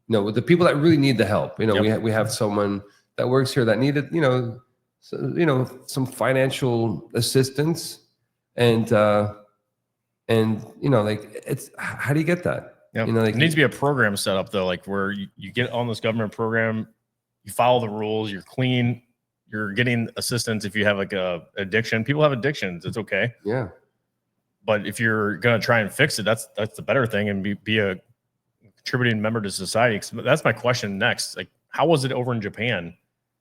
You know, with the people that really need the help. You know, Yep. we have someone that works here that needed, some financial assistance, and like, it's, how do you get that? Yep. You know, like, there needs to be a program set up though, like where you get on this government program, you follow the rules, you're clean, you're getting assistance if you have like a addiction. People have addictions, it's okay. Yeah. But if you're gonna try and fix it, that's the better thing, and be a contributing member to society. That's my question next. Like, how was it over in Japan?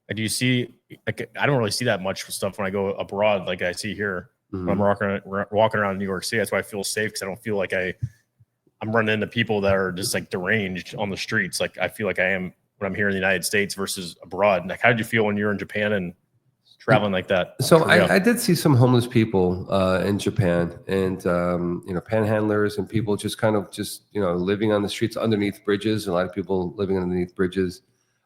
Like, do you see? Like, I don't really see that much stuff when I go abroad, like I see here when I'm walking around New York City. That's why I feel safe, because I don't feel like I'm running into people that are just like deranged on the streets. Like, I feel like I am when I'm here in the United States versus abroad. Like, how did you feel when you were in Japan and traveling like that? So I did see some homeless people in Japan, and panhandlers and people just kind of living on the streets underneath bridges. A lot of people living underneath bridges.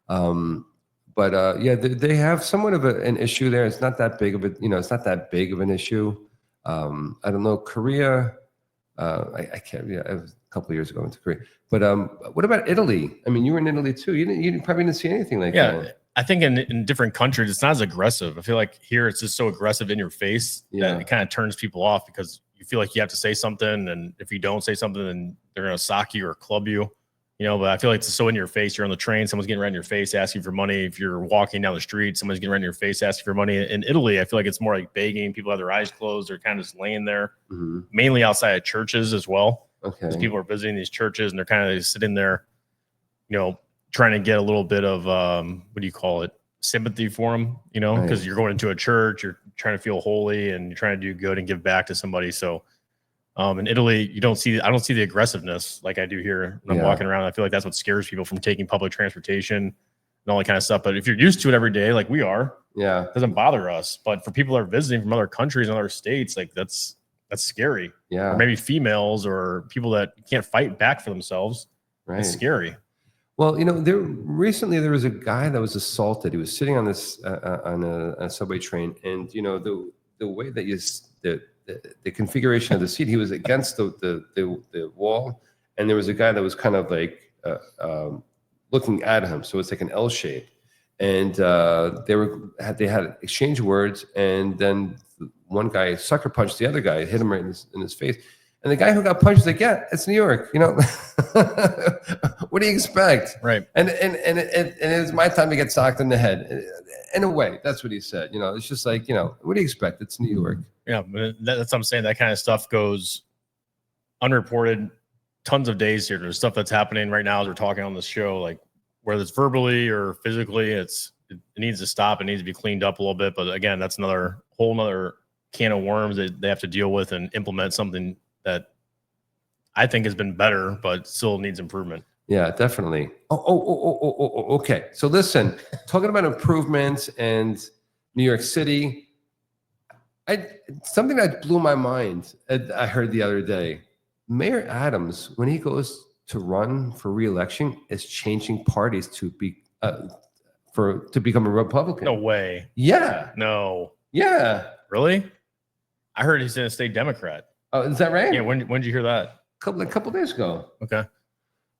They have somewhat of an issue there. It's not that big of it's not that big of an issue. I don't know, Korea. I can't. Yeah, it was a couple of years ago I went to Korea. But what about Italy? I mean, you were in Italy too. You probably didn't see anything like that. Yeah, I think in different countries it's not as aggressive. I feel like here it's just so aggressive in your face that it kind of turns people off, because you feel like you have to say something, and if you don't say something, then they're gonna sock you or club you. You know, but I feel like it's so in your face. You're on the train, someone's getting right in your face asking for money. If you're walking down the street, someone's getting right in your face asking for money. In Italy, I feel like it's more like begging. People have their eyes closed. They're kind of just laying there, mainly outside of churches as well. Okay. Because people are visiting these churches and they're kind of sitting there, you know, trying to get a little bit of, what do you call it? Sympathy for them, you know, because you're going into a church, you're trying to feel holy and you're trying to do good and give back to somebody. So, in Italy, I don't see the aggressiveness like I do here when I'm walking around. I feel like that's what scares people from taking public transportation and all that kind of stuff. But if you're used to it every day, like we are, it doesn't bother us. But for people that are visiting from other countries and other states, like that's scary. Yeah. Or maybe females or people that can't fight back for themselves. Right. It's scary. Well, recently there was a guy that was assaulted. He was sitting on this on a subway train, and the way that the configuration of the seat, he was against the wall, and there was a guy that was kind of like looking at him, so it's like an L shape, and they had exchanged words, and then one guy sucker punched the other guy, hit him right in his face. And the guy who got punched was like, "Yeah, it's New York, what do you expect?" Right. And it's my time to get socked in the head. In a way, that's what he said. It's just like, what do you expect? It's New York. Yeah, but that's what I'm saying. That kind of stuff goes unreported tons of days here. There's stuff that's happening right now as we're talking on this show, like whether it's verbally or physically, it needs to stop. It needs to be cleaned up a little bit. But again, that's whole nother can of worms that they have to deal with and implement something that I think has been better, but still needs improvement. Yeah, definitely. Okay. So listen, talking about improvements and New York City, something that blew my mind, I heard the other day, Mayor Adams, when he goes to run for re-election, is changing parties to become a Republican. No way. Yeah. No. Yeah. Really? I heard he's going to stay Democrat. Oh, is that right? Yeah. When did you hear that? A couple days ago. Okay.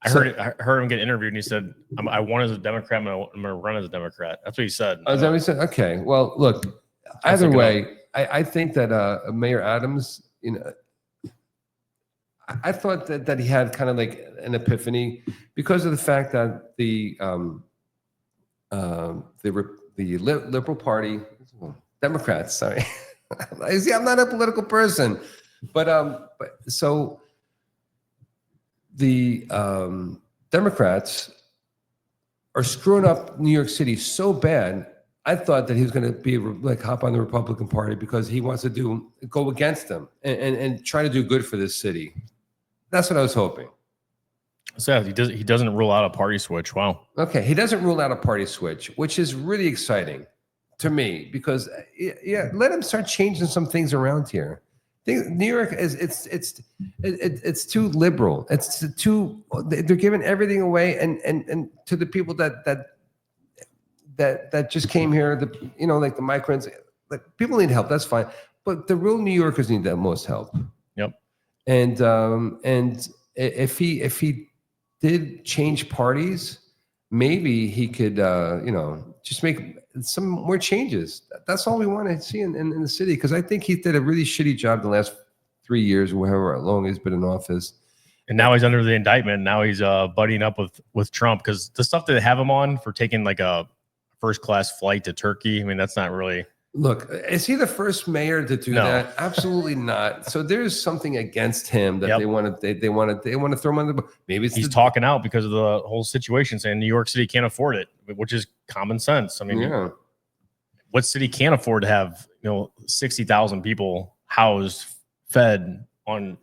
I heard him get interviewed, and he said, "I won as a Democrat, and I'm going to run as a Democrat." That's what he said. Oh, is that what he said? Okay. Well, look. Either way, I think that Mayor Adams, I thought that he had kind of like an epiphany because of the fact that the Liberal Party, Democrats. Sorry, see, I'm not a political person, but so the Democrats are screwing up New York City so bad. I thought that he was going to be like hop on the Republican Party because he wants to go against them and try to do good for this city. That's what I was hoping. So he doesn't rule out a party switch. Wow. Okay, he doesn't rule out a party switch, which is really exciting to me because let him start changing some things around here. New York it's too liberal. It's too they're giving everything away and to the people that just came here, like the migrants, like people need help. That's fine, but the real New Yorkers need the most help. Yep. And if he did change parties, maybe he could just make some more changes. That's all we want to see in the city, because I think he did a really shitty job the last 3 years, or however long he's been in office. And now he's under the indictment. Now he's buddying up with Trump, because the stuff that they have him on for taking like a first-class flight to Turkey, I mean, that's not really. Look, is he the first mayor to do that? Absolutely not. So there's something against him that they want to throw him under the bus. Maybe he's talking out because of the whole situation, saying New York City can't afford it, which is common sense. I mean, what city can't afford to have 60,000 people housed, fed on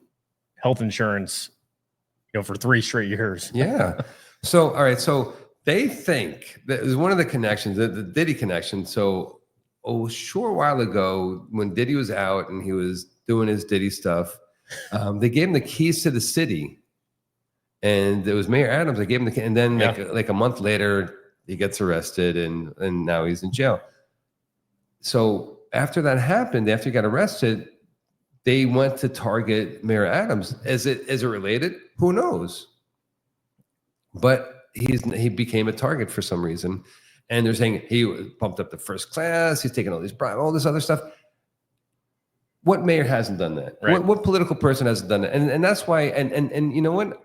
health insurance, for 3 straight years? Yeah. So all right. So they think that is one of the connections, the Diddy connection. So. A short while ago, when Diddy was out and he was doing his Diddy stuff, they gave him the keys to the city, and it was Mayor Adams. They gave him and then like a month later, he gets arrested and now he's in jail. So after that happened, after he got arrested, they went to target Mayor Adams. Is it related? Who knows? But he became a target for some reason. And they're saying he pumped up the first class. He's taking all this other stuff. What mayor hasn't done that? Right. What political person hasn't done that? And that's why. And you know what?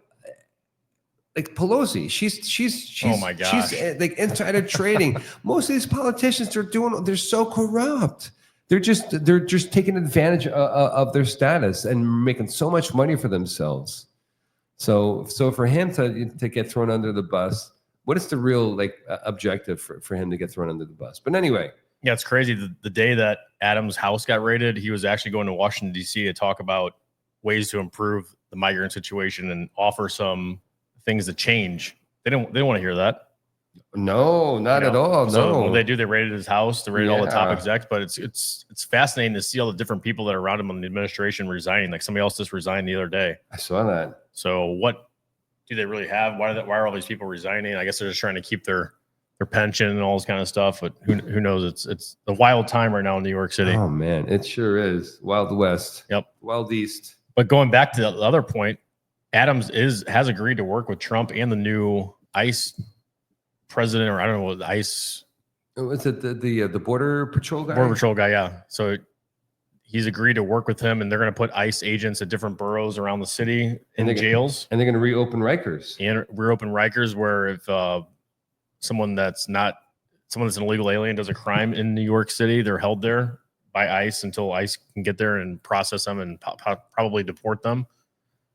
Like Pelosi, she's oh my gosh, she's like insider trading. Most of these politicians they're so corrupt. They're just taking advantage of their status and making so much money for themselves. So for him to get thrown under the bus. What is the real objective for him to get thrown under the bus? But anyway. Yeah, it's crazy. The day that Adams' house got raided, he was actually going to Washington, D.C. to talk about ways to improve the migrant situation and offer some things to change. They didn't want to hear that. No, not at all. No. So what they raided his house, they raided all the top execs. But it's fascinating to see all the different people that are around him in the administration resigning. Like somebody else just resigned the other day. I saw that. So what do they really have? Why are all these people resigning? I guess they're just trying to keep their pension and all this kind of stuff. But who knows? It's a wild time right now in New York City. Oh man, it sure is. Wild West. Yep. Wild East. But going back to the other point, Adams has agreed to work with Trump and the new ICE president, or I don't know what ICE. Was it the border patrol guy? Border patrol guy, yeah. So he's agreed to work with him, and they're going to put ICE agents at different boroughs around the city in jails. And they're going to reopen Rikers. And reopen Rikers, where if someone that's an illegal alien does a crime in New York City, they're held there by ICE until ICE can get there and process them and probably deport them.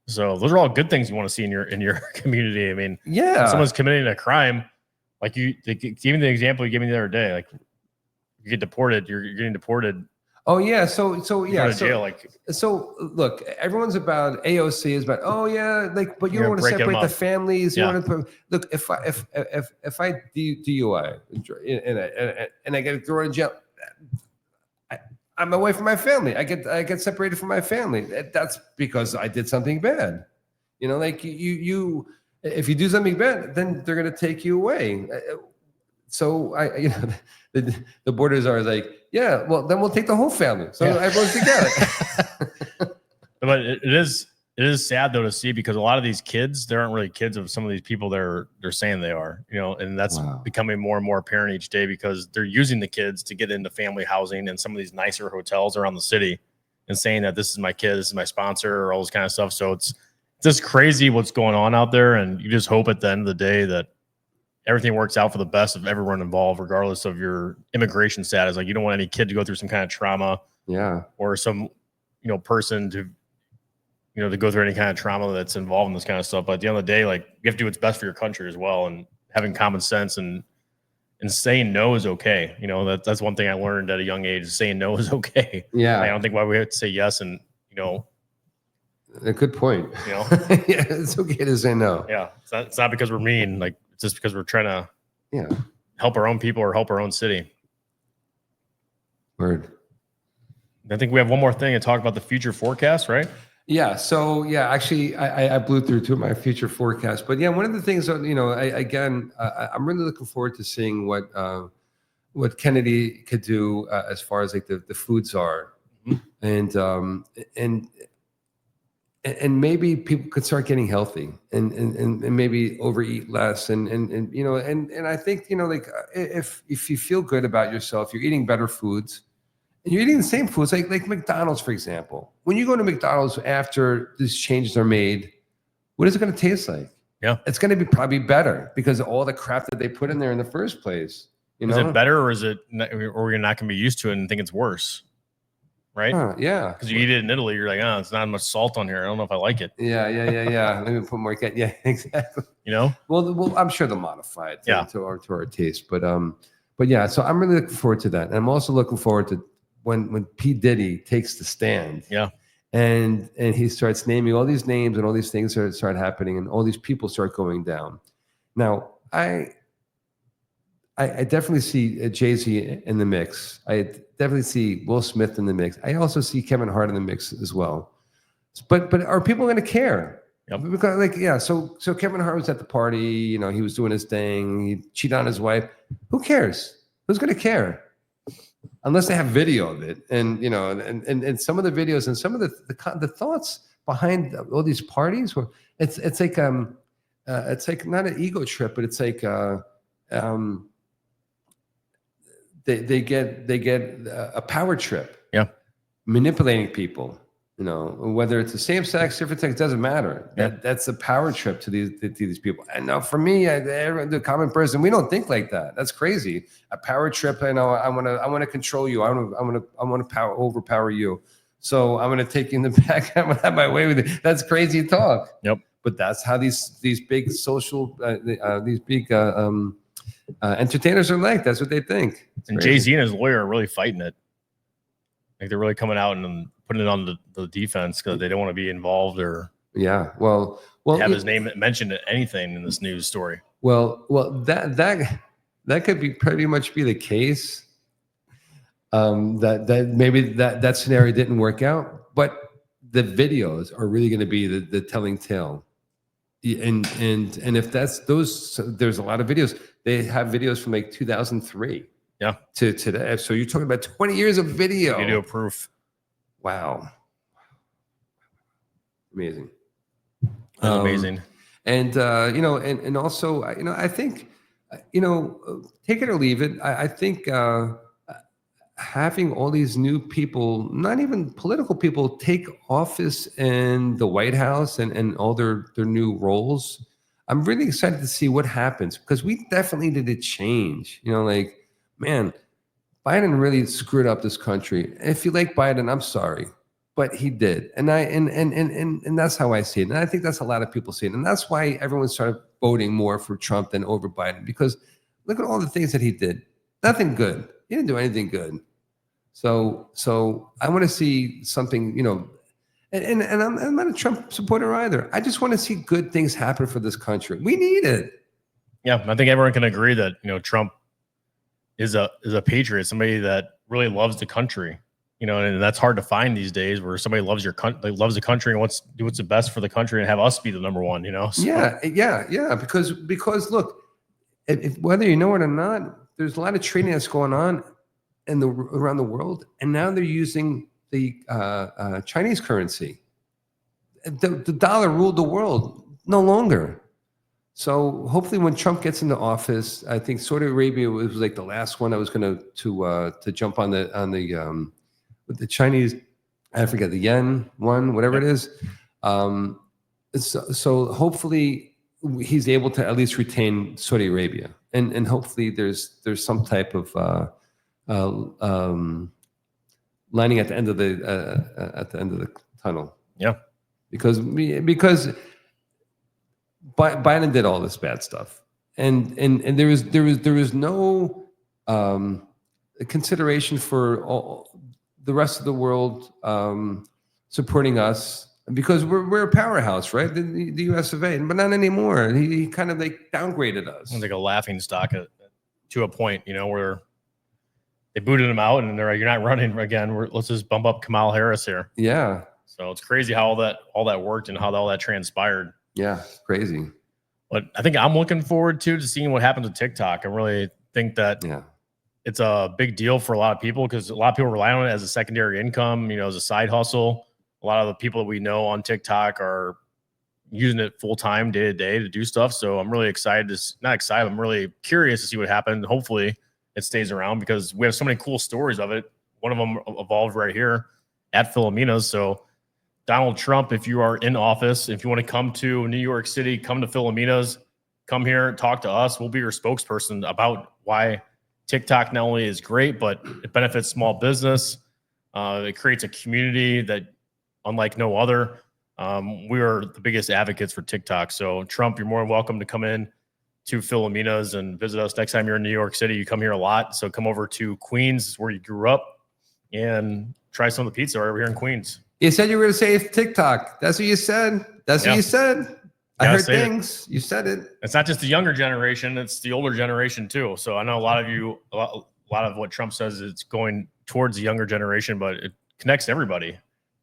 So those are all good things you want to see in your community. I mean, yeah, if someone's committing a crime, like even the example you gave me the other day, like you get deported, you're getting deported. Oh yeah, so yeah, to jail, so look, everyone's about AOC is about but you don't want to separate the families. You want to look if I DUI and I get thrown in jail, I'm away from my family. I get separated from my family. That's because I did something bad. Like you if you do something bad, then they're going to take you away. So the borders are like, yeah, well then we'll take the whole family. So everyone's together. But it It is sad though to see, because a lot of these kids, they aren't really kids of some of these people they're saying they are, and that's becoming more and more apparent each day, because they're using the kids to get into family housing and some of these nicer hotels around the city and saying that this is my kid, this is my sponsor, or all this kind of stuff. So it's just crazy what's going on out there. And you just hope at the end of the day that everything works out for the best of everyone involved, regardless of your immigration status. Like, you don't want any kid to go through some kind of trauma, or some, person to go through any kind of trauma that's involved in this kind of stuff. But at the end of the day, like, you have to do what's best for your country as well, and having common sense and saying no is okay. That's one thing I learned at a young age. Saying no is okay. Yeah. I don't think why we have to say yes. And, a good point. Yeah, it's okay to say no. Yeah. It's not because we're mean. Like, it's just because we're trying to help our own people or help our own city. Word. I think we have one more thing to talk about, the future forecast, right? Yeah. So actually, I blew through two of my future forecasts, but one of the things that, I'm really looking forward to seeing what Kennedy could do as far as like the foods are, and maybe people could start getting healthy and maybe overeat less, and I think if you feel good about yourself, you're eating better foods. And you're eating the same foods, like McDonald's, for example. When you go to McDonald's after these changes are made, what is it going to taste like? Yeah, it's going to be probably better because of all the crap that they put in there in the first place. Is it better, or is it, or you're not going to be used to it and think it's worse? Right? Yeah. Because you eat it in Italy, you're like, it's not much salt on here. I don't know if I like it. Yeah. Let me put more. Yeah, exactly. Well, I'm sure they'll modify it to our taste, but yeah. So I'm really looking forward to that, and I'm also looking forward to when P. Diddy takes the stand, and he starts naming all these names, and all these things start happening, and all these people start going down. Now, I definitely see Jay-Z in the mix. I definitely see Will Smith in the mix. I also see Kevin Hart in the mix as well. But are people going to care? Yep. Because so Kevin Hart was at the party. He was doing his thing. He cheated on his wife. Who cares? Who's going to care? Unless they have video of it, and and some of the videos and some of the thoughts behind all these parties, where it's like not an ego trip, but it's like they get a power trip, manipulating people. Whether it's the same sex, different sex, doesn't matter. That's a power trip to these people. And now for me, the common person, we don't think like that. That's crazy. A power trip. I want to control you. I want to overpower you. So I'm going to take you in the back. I'm going to have my way with it. That's crazy talk. Yep. But that's how these big social, these big entertainers are like. That's what they think. And Jay-Z and his lawyer are really fighting it. Like, they're really coming out and putting it on the defense because they don't want to be involved or well have his name mentioned in anything in this news story. Well, that could be pretty much be the case. That maybe that scenario didn't work out, but the videos are really going to be the telling tale. And if that's there's a lot of videos. They have videos from like 2003. To today. So you're talking about 20 years of video proof. Wow. Amazing. Amazing. And and also, I think, take it or leave it. I think having all these new people, not even political people, take office in the White House and all their new roles. I'm really excited to see what happens, because we definitely need a change. Man, Biden really screwed up this country. If you like Biden, I'm sorry, but he did. And that's how I see it. And I think that's a lot of people see it. And that's why everyone started voting more for Trump than over Biden, because look at all the things that he did. Nothing good. He didn't do anything good. So I want to see something, and I'm not a Trump supporter either. I just want to see good things happen for this country. We need it. Yeah, I think everyone can agree that, Trump is a patriot, somebody that really loves the country, and that's hard to find these days, where somebody loves loves the country and wants to do what's the best for the country and have us be the number one, So. Yeah. Because look, if whether you know it or not, there's a lot of trading that's going on around the world, and now they're using the Chinese currency. the dollar ruled the world. No longer. So hopefully, when Trump gets into office, I think Saudi Arabia was like the last one I was going to jump on with the Chinese. I forget the yen one, whatever it is. So hopefully he's able to at least retain Saudi Arabia, and hopefully there's some type of lining at the end of the tunnel. Yeah, because Biden did all this bad stuff, and there was no consideration for all the rest of the world supporting us, because we're a powerhouse, right? The U.S. of A. But not anymore. He kind of like downgraded us. it's like a laughing stock to a point, where they booted him out and they're like, "You're not running again. Let's just bump up Kamala Harris here." Yeah. So it's crazy how all that worked and how all that transpired. Yeah, crazy. But I think I'm looking forward to seeing what happens with TikTok. I really think that it's a big deal for a lot of people, because a lot of people rely on it as a secondary income, as a side hustle. A lot of the people that we know on TikTok are using it full time, day to day, to do stuff. So I'm really excited not excited. I'm really curious to see what happens. Hopefully it stays around, because we have so many cool stories of it. One of them evolved right here at Philomena's. So Donald Trump, if you are in office, if you want to come to New York City, come to Philomena's, come here, talk to us. We'll be your spokesperson about why TikTok not only is great, but it benefits small business. It creates a community that, unlike no other, we are the biggest advocates for TikTok. So Trump, you're more than welcome to come in to Philomena's and visit us next time you're in New York City. You come here a lot, so come over to Queens, where you grew up, and try some of the pizza over here in Queens. You said you were going to say TikTok. That's what you said. That's what you said. I heard things. You said it. It's not just the younger generation; it's the older generation too. So I know a lot of what Trump says, it's going towards the younger generation, but it connects everybody.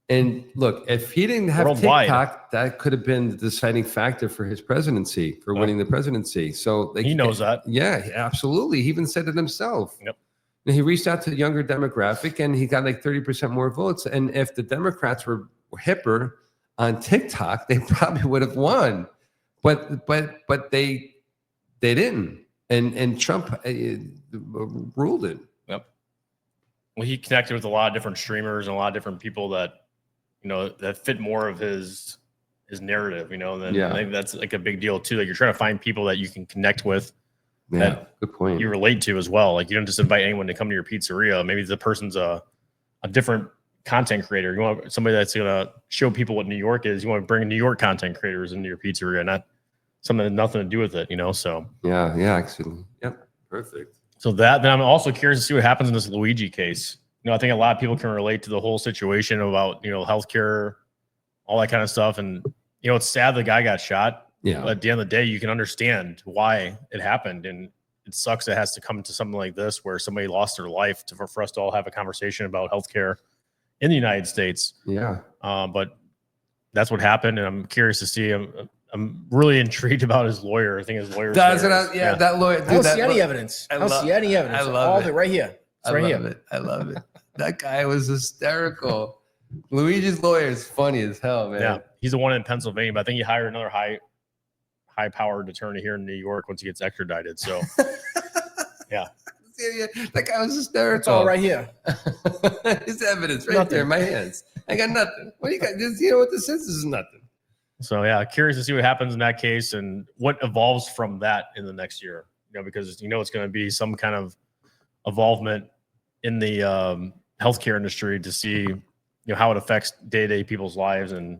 And look, if he didn't have worldwide. TikTok, that could have been the deciding factor for his presidency, for winning the presidency. So he knows that. Yeah, absolutely. He even said it himself. Yep. And he reached out to the younger demographic, and he got like 30% more votes. And if the Democrats were hipper on TikTok, they probably would have won. But they didn't. And Trump ruled it. Yep. Well, he connected with a lot of different streamers and a lot of different people that, that fit more of his narrative, and then I think that's like a big deal too. Like, you're trying to find people that you can connect with. Yeah, good point. You relate to as well. Like, you don't just invite anyone to come to your pizzeria. Maybe the person's a different content creator. You want somebody that's going to show people what New York is. You want to bring New York content creators into your pizzeria, not something that had nothing to do with it, So yeah, actually. Yep. Perfect. So then I'm also curious to see what happens in this Luigi case. I think a lot of people can relate to the whole situation about, healthcare, all that kind of stuff. And, it's sad the guy got shot. Yeah. But at the end of the day, you can understand why it happened. And it sucks it has to come to something like this, where somebody lost their life for us to all have a conversation about healthcare in the United States. Yeah. But that's what happened. And I'm curious to see him. I'm really intrigued about his lawyer. I think his lawyer. That lawyer. I don't see any evidence. I don't see any evidence. I love it. Right here. It's right here. I love it. That guy was hysterical. Luigi's lawyer is funny as hell, man. Yeah, he's the one in Pennsylvania, but I think he hired another high-powered attorney here in New York once he gets extradited. So, yeah. That guy was hysterical. It's all right here. His evidence right there in my hands. I got nothing. What do you got? You know what this is? This is nothing. So, yeah, curious to see what happens in that case and what evolves from that in the next year. Because it's going to be some kind of involvement in the healthcare industry to see how it affects day-to-day people's lives, and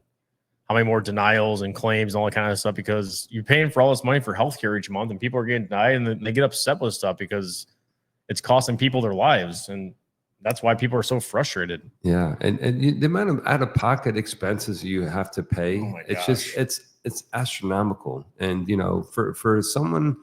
how many more denials and claims and all that kind of stuff, because you're paying for all this money for healthcare each month and people are getting denied, and then they get upset with stuff because it's costing people their lives. And that's why people are so frustrated. Yeah. And the amount of out-of-pocket expenses you have to pay, it's just, it's astronomical. And, for someone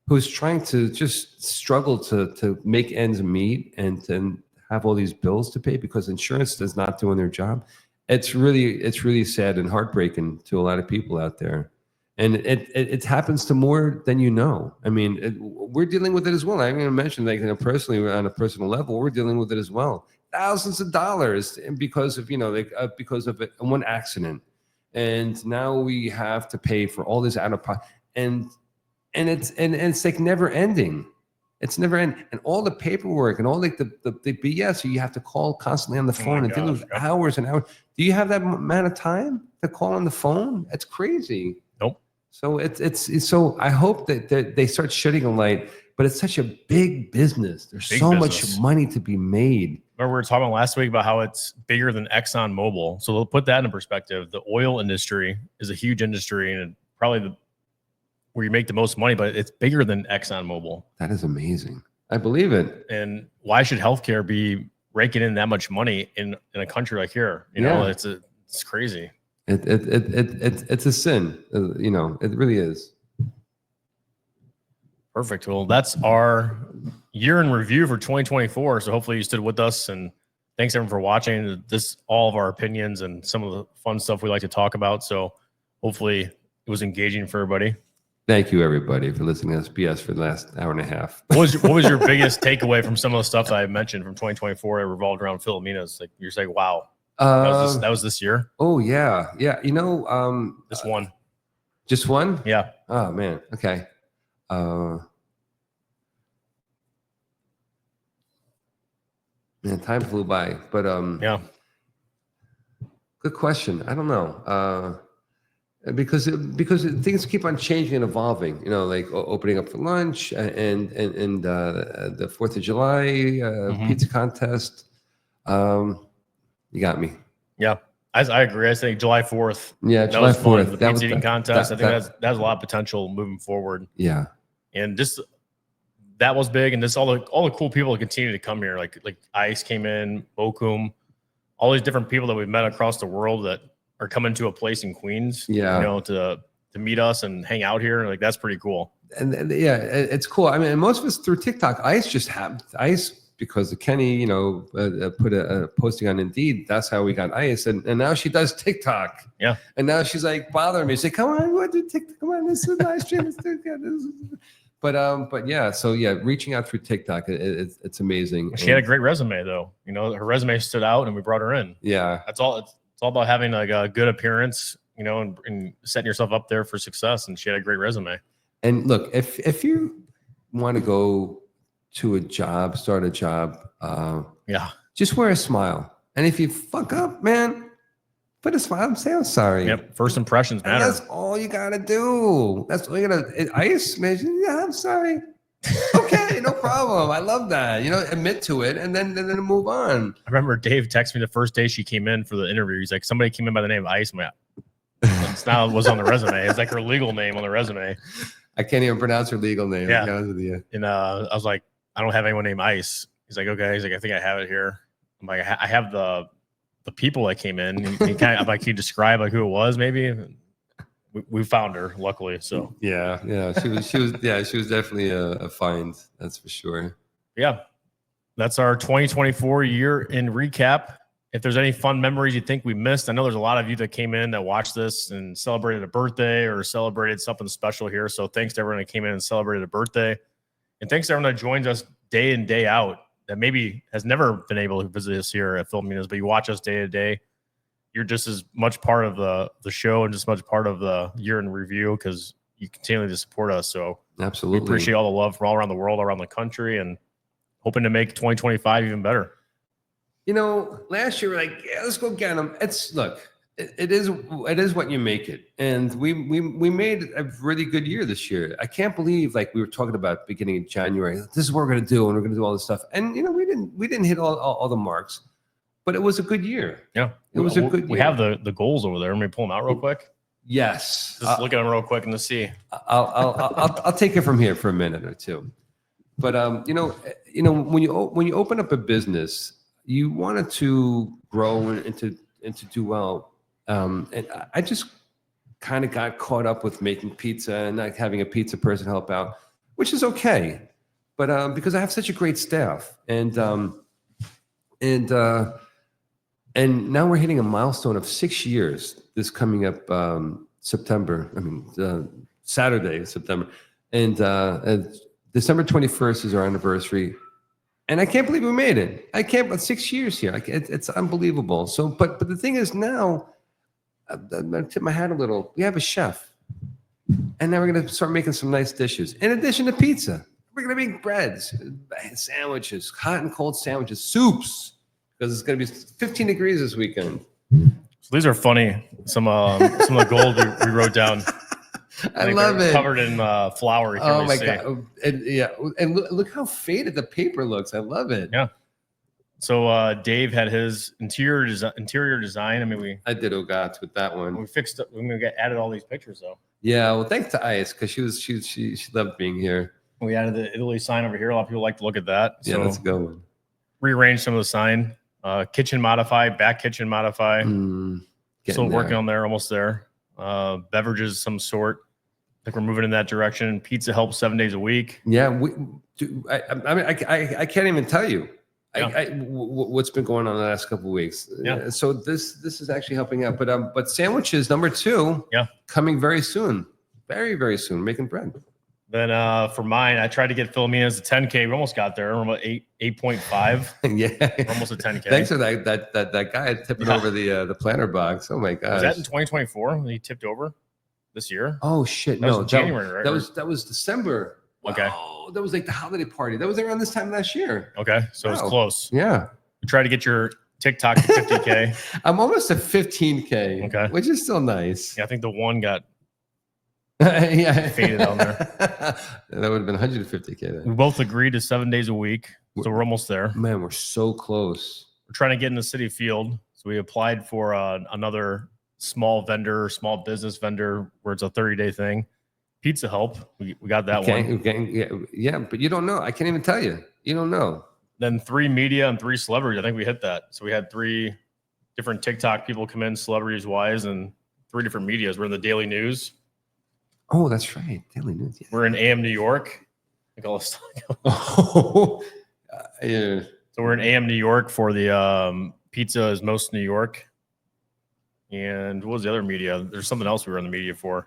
who's trying to just struggle to make ends meet and have all these bills to pay because insurance is not doing their job, it's really sad and heartbreaking to a lot of people out there. And it happens to more than you know. I mean, we're dealing with it as well. I'm going to mention, personally, on a personal level, we're dealing with it as well. Thousands of dollars because of because of one accident. and now we have to pay for all this out of pocket, and it's like never ending. It's never end, and all the paperwork and all like the BS. So you have to call constantly on the phone and deal with hours and hours. Do you have that amount of time to call on the phone? It's crazy. Nope. So it's so I hope that they start shedding a light. But it's such a big business. There's so much money to be made. Remember we were talking last week about how it's bigger than ExxonMobil. So we'll put that in perspective. The oil industry is a huge industry and probably where you make the most money, but it's bigger than ExxonMobil. That is amazing. I believe it. And why should healthcare be raking in that much money in a country like here? You know, it's crazy. It's a sin. You know, it really is. Perfect. Well, that's our year in review for 2024. So hopefully you stood with us, and thanks everyone for watching. This all of our opinions and some of the fun stuff we like to talk about. So hopefully it was engaging for everybody. Thank you everybody for listening to us BS for the last hour and a half. What was your biggest takeaway from some of the stuff that I mentioned from 2024 that revolved around Philomena's? Like you're saying, wow, that was this year. Oh yeah. You know, this one. Just one? Yeah. Oh man. Okay. Man, time flew by, but yeah. Good question. I don't know. Because things keep on changing and evolving, you know, like opening up for lunch and the 4th of July pizza contest. You got me. Yeah, I agree. I think July 4th. Yeah, July 4th. The pizza eating contest. I think that has a lot of potential moving forward. Yeah, and that was big, and all the cool people that continue to come here, like Ice came in, Bokum, all these different people that we've met across the world that are coming to a place in Queens, you know, to meet us and hang out here. Like that's pretty cool. And yeah, it's cool. I mean, most of us through TikTok. Ice just happened. Ice because the Kenny, you know, put a posting on Indeed. That's how we got Ice, and now she does TikTok. Yeah. And now she's like bothering me. She's like, "Come on, what do TikTok? Come on, this is a live stream." But yeah, so yeah, reaching out through TikTok, it's amazing. She had a great resume though. You know, her resume stood out, and we brought her in. Yeah, that's all. It's all about having like a good appearance, you know, and setting yourself up there for success. And she had a great resume. And look, if you want to go to a job, start a job, just wear a smile. And if you fuck up, man, put a smile and say I'm sorry. Yep. First impressions matter. And that's all you gotta do. That's all you gotta. Ice, man. Yeah, I'm sorry. Okay, no problem. I love that. You know, admit to it and then move on. I remember Dave texted me the first day she came in for the interview. He's like, somebody came in by the name of Ice. It's now was on the resume. It's like her legal name on the resume. I can't even pronounce her legal name. Yeah. And I was like, I don't have anyone named Ice. He's like, okay. He's like, I think I have it here. I'm like, I have the people that came in. And kind of like, can you describe like who it was maybe? We found her, luckily. So yeah, she was definitely a find, that's for sure. Yeah, that's our 2024 year in recap. If there's any fun memories you think we missed, I know there's a lot of you that came in that watched this and celebrated a birthday or celebrated something special here. So thanks to everyone that came in and celebrated a birthday, and thanks to everyone that joins us day in, day out that maybe has never been able to visit us here at Philomena's, but you watch us day to day. You're just as much part of the show and just much part of the year in review because you continue to support us. So absolutely, we appreciate all the love from all around the world, around the country, and hoping to make 2025 even better. You know, last year we're like, yeah, let's go get them. It is what you make it, and we made a really good year this year. I can't believe like we were talking about beginning of January. This is what we're gonna do, and we're gonna do all this stuff, and you know we didn't hit all the marks. But it was a good year. Yeah, it was a good year. We have the goals over there. Let me pull them out real quick. Yes, just look at them real quick and see. I'll take it from here for a minute or two. But you know when you open up a business, you want it to grow and to do well. And I just kind of got caught up with making pizza and not having a pizza person help out, which is okay. But because I have such a great staff and now we're hitting a milestone of 6 years. This coming up September. I mean Saturday, September, and December 21st is our anniversary. And I can't believe we made it. I can't. But 6 years here, it's unbelievable. So, but the thing is now, I'm gonna tip my hat a little. We have a chef, and now we're gonna start making some nice dishes. In addition to pizza, we're gonna make breads, sandwiches, hot and cold sandwiches, soups, because it's gonna be 15 degrees this weekend. So these are funny. Some of the gold we wrote down. I love it. Covered in flour. Oh my god! And look how faded the paper looks. I love it. Yeah. So Dave had his interior design. I mean, I did Ogats with that one. We fixed it. We added all these pictures though. Yeah. Well, thanks to Ice because she loved being here. We added the Italy sign over here. A lot of people like to look at that. Yeah, that's a good one. Rearranged some of the sign. Kitchen modify, back kitchen modify. Still working on there, almost there. Beverages of some sort. I think we're moving in that direction. Pizza helps 7 days a week. Yeah, I can't even tell you what's been going on the last couple of weeks. Yeah. So this is actually helping out. But sandwiches number 2. Yeah. Coming very soon, very soon. Making bread. Then for mine, I tried to get Philomena's to 10K. We almost got there. We're about 8.5. Yeah, we're almost at 10K. Thanks for that guy tipping over the planter box. Oh my gosh. Was that in 2024 when he tipped over this year? Oh shit! That was January, right? That was December. Okay. Oh, that was like the holiday party. That was around this time last year. Okay, so it's close. Yeah. Try to get your TikTok to 50K. I'm almost at 15K. Okay, which is still nice. Yeah, I think the one got faded on there. That would have been 150K then. We both agreed to 7 days a week, so we're almost there. Man, we're so close. We're trying to get in the city field, so we applied for another small business vendor, where it's a 30-day thing. Pizza Help, we got that one. Yeah, but you don't know. I can't even tell you. You don't know. Then 3 media and 3 celebrities. I think we hit that. So we had 3 different TikTok people come in, celebrities wise, and 3 different medias. We're in the Daily News. Oh, that's right. Daily News. Yeah. We're in AM New York. I think all this yeah. So we're in AM New York for the Pizza is Most New York. And what was the other media? There's something else we were in the media for.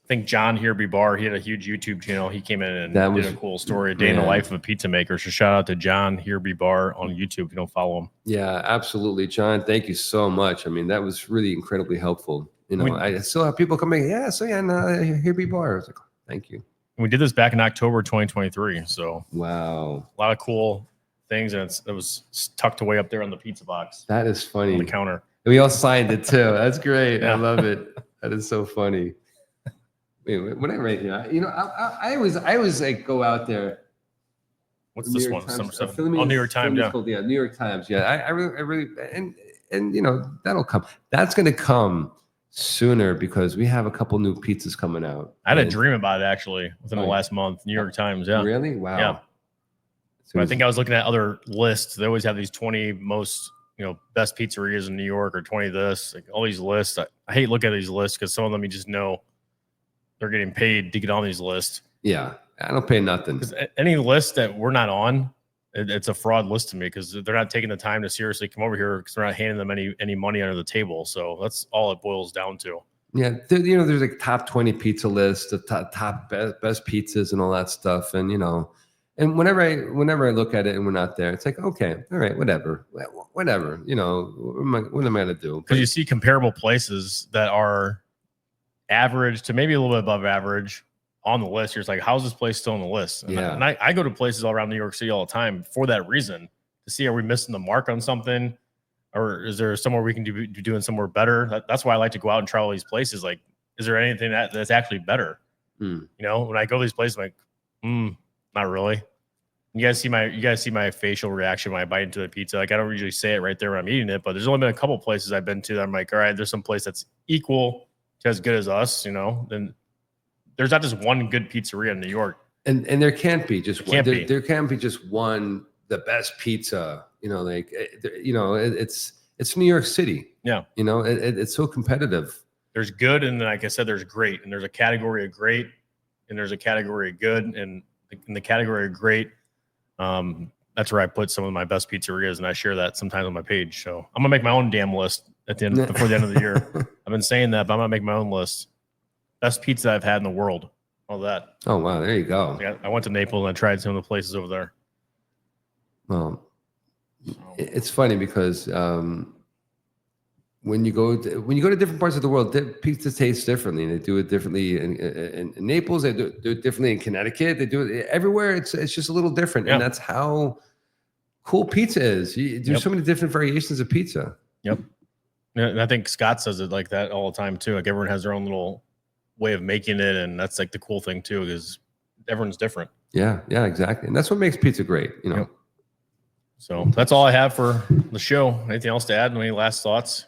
I think John Here Be Bar, he had a huge YouTube channel. He came in and did a cool story, a day in the life of a pizza maker. So shout out to John Here Be Bar on YouTube if you don't follow him. Yeah, absolutely. John, thank you so much. I mean, that was really incredibly helpful. You know, I still have people coming, Here Be Bar. I was like, thank you. We did this back in October 2023. So wow. A lot of cool things. And it was tucked away up there on the pizza box. That is funny. On the counter. We all signed it too. That's great. Yeah. I love it. That is so funny. Wait, what am I right here? I always like go out there. What's this one? Some stuff. New York Times. Yeah. Yeah, New York Times. Yeah, I really, and you know that'll come. That's going to come sooner because we have a couple new pizzas coming out. I had a dream about it actually within the last month. New York Times. Yeah. Really? Wow. Yeah. So I think I was looking at other lists. They always have these 20 most best pizzerias in New York or 20 this, like all these lists. I hate looking at these lists because some of them you just know they're getting paid to get on these lists. Yeah, I don't pay nothing. Any list that we're not on, it's a fraud list to me because they're not taking the time to seriously come over here because they're not handing them any money under the table. So that's all it boils down to. Yeah, there's like top 20 pizza list, the top best pizzas and all that stuff, and and whenever I look at it and we're not there, it's like, okay, all right, whatever. What am I going to do? Because you see comparable places that are average to maybe a little bit above average on the list. You're just like, how's this place still on the list? And I go to places all around New York City all the time for that reason, to see, are we missing the mark on something? Or is there somewhere we can be doing somewhere better? That's why I like to go out and try all these places. Like, is there anything that's actually better? When I go to these places, I'm like, not really. You guys see my facial reaction when I bite into the pizza. Like, I don't usually say it right there when I'm eating it, but there's only been a couple places I've been to that I'm like, all right, there's some place that's equal to as good as us, then there's not just one good pizzeria in New York. And there can't be just one. There can't be just one, the best pizza, it's New York City. Yeah. It's so competitive. There's good. And then, like I said, there's great, and there's a category of great, and there's a category of good. And in the category of great, that's where I put some of my best pizzerias, and I share that sometimes on my page. So I'm gonna make my own damn list before the end of the year. I've been saying that, but I'm gonna make my own list. Best pizza I've had in the world. All that. Oh wow, there you go. I went to Naples and I tried some of the places over there. Well, it's funny because when you go to different parts of the world, pizza tastes differently. They do it differently in Naples. They do it differently in Connecticut. They do it everywhere. It's just a little different, and that's how cool pizza is. There's so many different variations of pizza. Yep. And I think Scott says it like that all the time too. Like everyone has their own little way of making it, and that's like the cool thing too, because everyone's different. Yeah, exactly, and that's what makes pizza great. Yep. So that's all I have for the show. Anything else to add? Any last thoughts?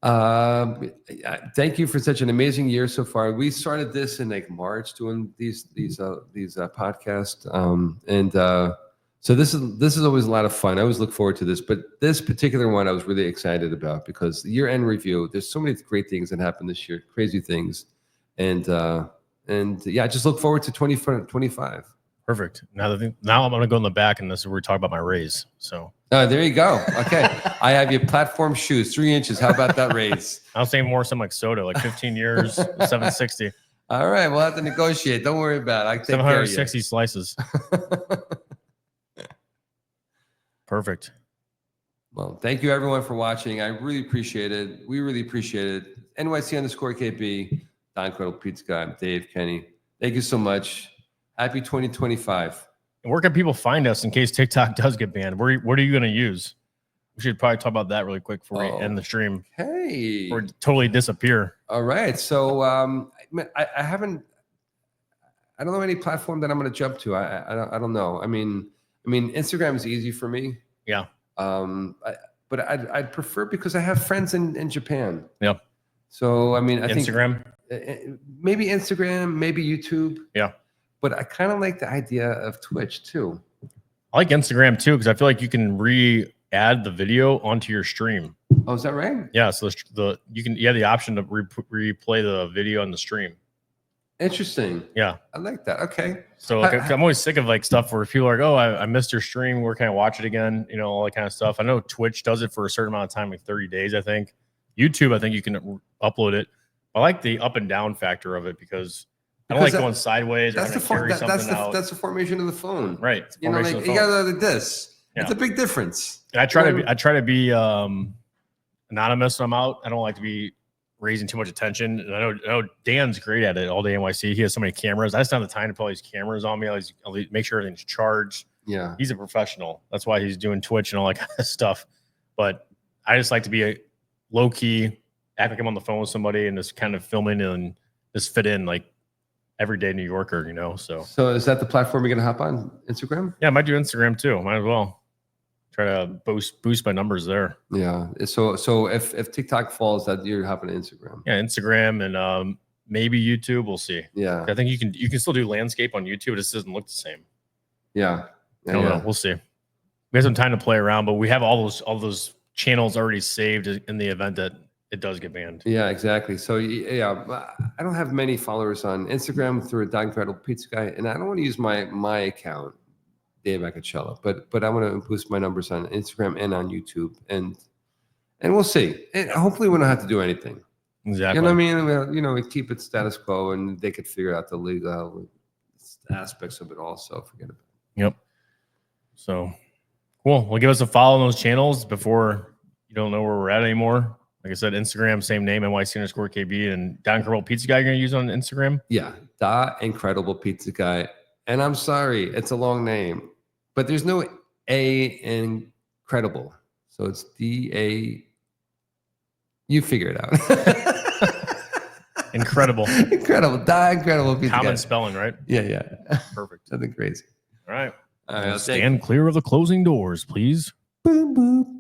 Thank you for such an amazing year so far. We started this in like March doing these podcasts, and so this is always a lot of fun. I always look forward to this, but this particular one I was really excited about because the year-end review. There's so many great things that happened this year, crazy things, and yeah, I just look forward to 2025. Perfect. Now I'm going to go in the back, and this is where we talk about my raise. So. There you go. Okay. I have your platform shoes, 3 inches. How about that raise? I'll say more something like soda, like 15 years, 760. All right. We'll have to negotiate. Don't worry about it. I take 760 slices. Perfect. Well, thank you everyone for watching. I really appreciate it. We really appreciate it. nyc_KB, Don Incredible Pizza Guy, I'm Dave, Kenny. Thank you so much. Happy 2025. And where can people find us in case TikTok does get banned? What are you going to use? We should probably talk about that really quick before we end the stream. Hey. Or totally disappear. All right. So I don't know any platform that I'm going to jump to. I don't know. I mean, Instagram is easy for me. Yeah. But I'd prefer because I have friends in Japan. Yep. So I mean, I think Instagram, maybe Instagram, maybe YouTube. Yeah. But I kind of like the idea of Twitch too. I like Instagram too because I feel like you can re-add the video onto your stream. Oh, is that right? Yeah. So you have the option to replay the video on the stream. Interesting. Yeah. I like that. Okay. So like, I'm always sick of like stuff where people are like, oh, I missed your stream. Where can I watch it again? You know, all that kind of stuff. I know Twitch does it for a certain amount of time, like 30 days, I think. YouTube, I think you can upload it. I like the up and down factor of it because I don't like going sideways. That's the formation of the phone, right? You know, like you got to like this. Yeah. It's a big difference. And I try to be anonymous when I'm out. I don't like to be raising too much attention. And I know Dan's great at it all day. NYC, he has so many cameras. I just don't have the time to put all these cameras on me. I'll make sure everything's charged. Yeah, he's a professional. That's why he's doing Twitch and all that kind of stuff. But I just like to be a low key, act like I'm on the phone with somebody and just kind of filming and just fit in like everyday New Yorker, you know. So is that the platform you're gonna hop on? Instagram? Yeah, I might do Instagram too. Might as well try to boost my numbers there. Yeah. So if TikTok falls, that you're hopping to Instagram. Yeah, Instagram and maybe YouTube. We'll see. Yeah. I think you can still do landscape on YouTube. It just doesn't look the same. Yeah. I don't know. We'll see. We have some time to play around, but we have all those channels already saved in the event that it does get banned. Yeah, exactly. So yeah, I don't have many followers on Instagram through a Don Incredible Pizza Guy, and I don't want to use my account, Dave Acachella, but I want to boost my numbers on Instagram and on YouTube, and we'll see. And hopefully, we don't have to do anything. Exactly. You know what I mean? We keep it status quo, and they could figure out the legal aspects of it also. Forget about it. Yep. So cool. Well, give us a follow on those channels before you don't know where we're at anymore. Like I said, Instagram, same name, nyc_KB, and Don Incredible Pizza Guy. You're gonna use on Instagram? Yeah, Don Incredible Pizza Guy. And I'm sorry, it's a long name, but there's no A in credible, so it's D-A. You figure it out. Incredible. Incredible. Don Incredible Pizza Common Guy. spelling, right? Yeah. Perfect. Something crazy. All right. All right. Stand clear of the closing doors, please. Boom, boom.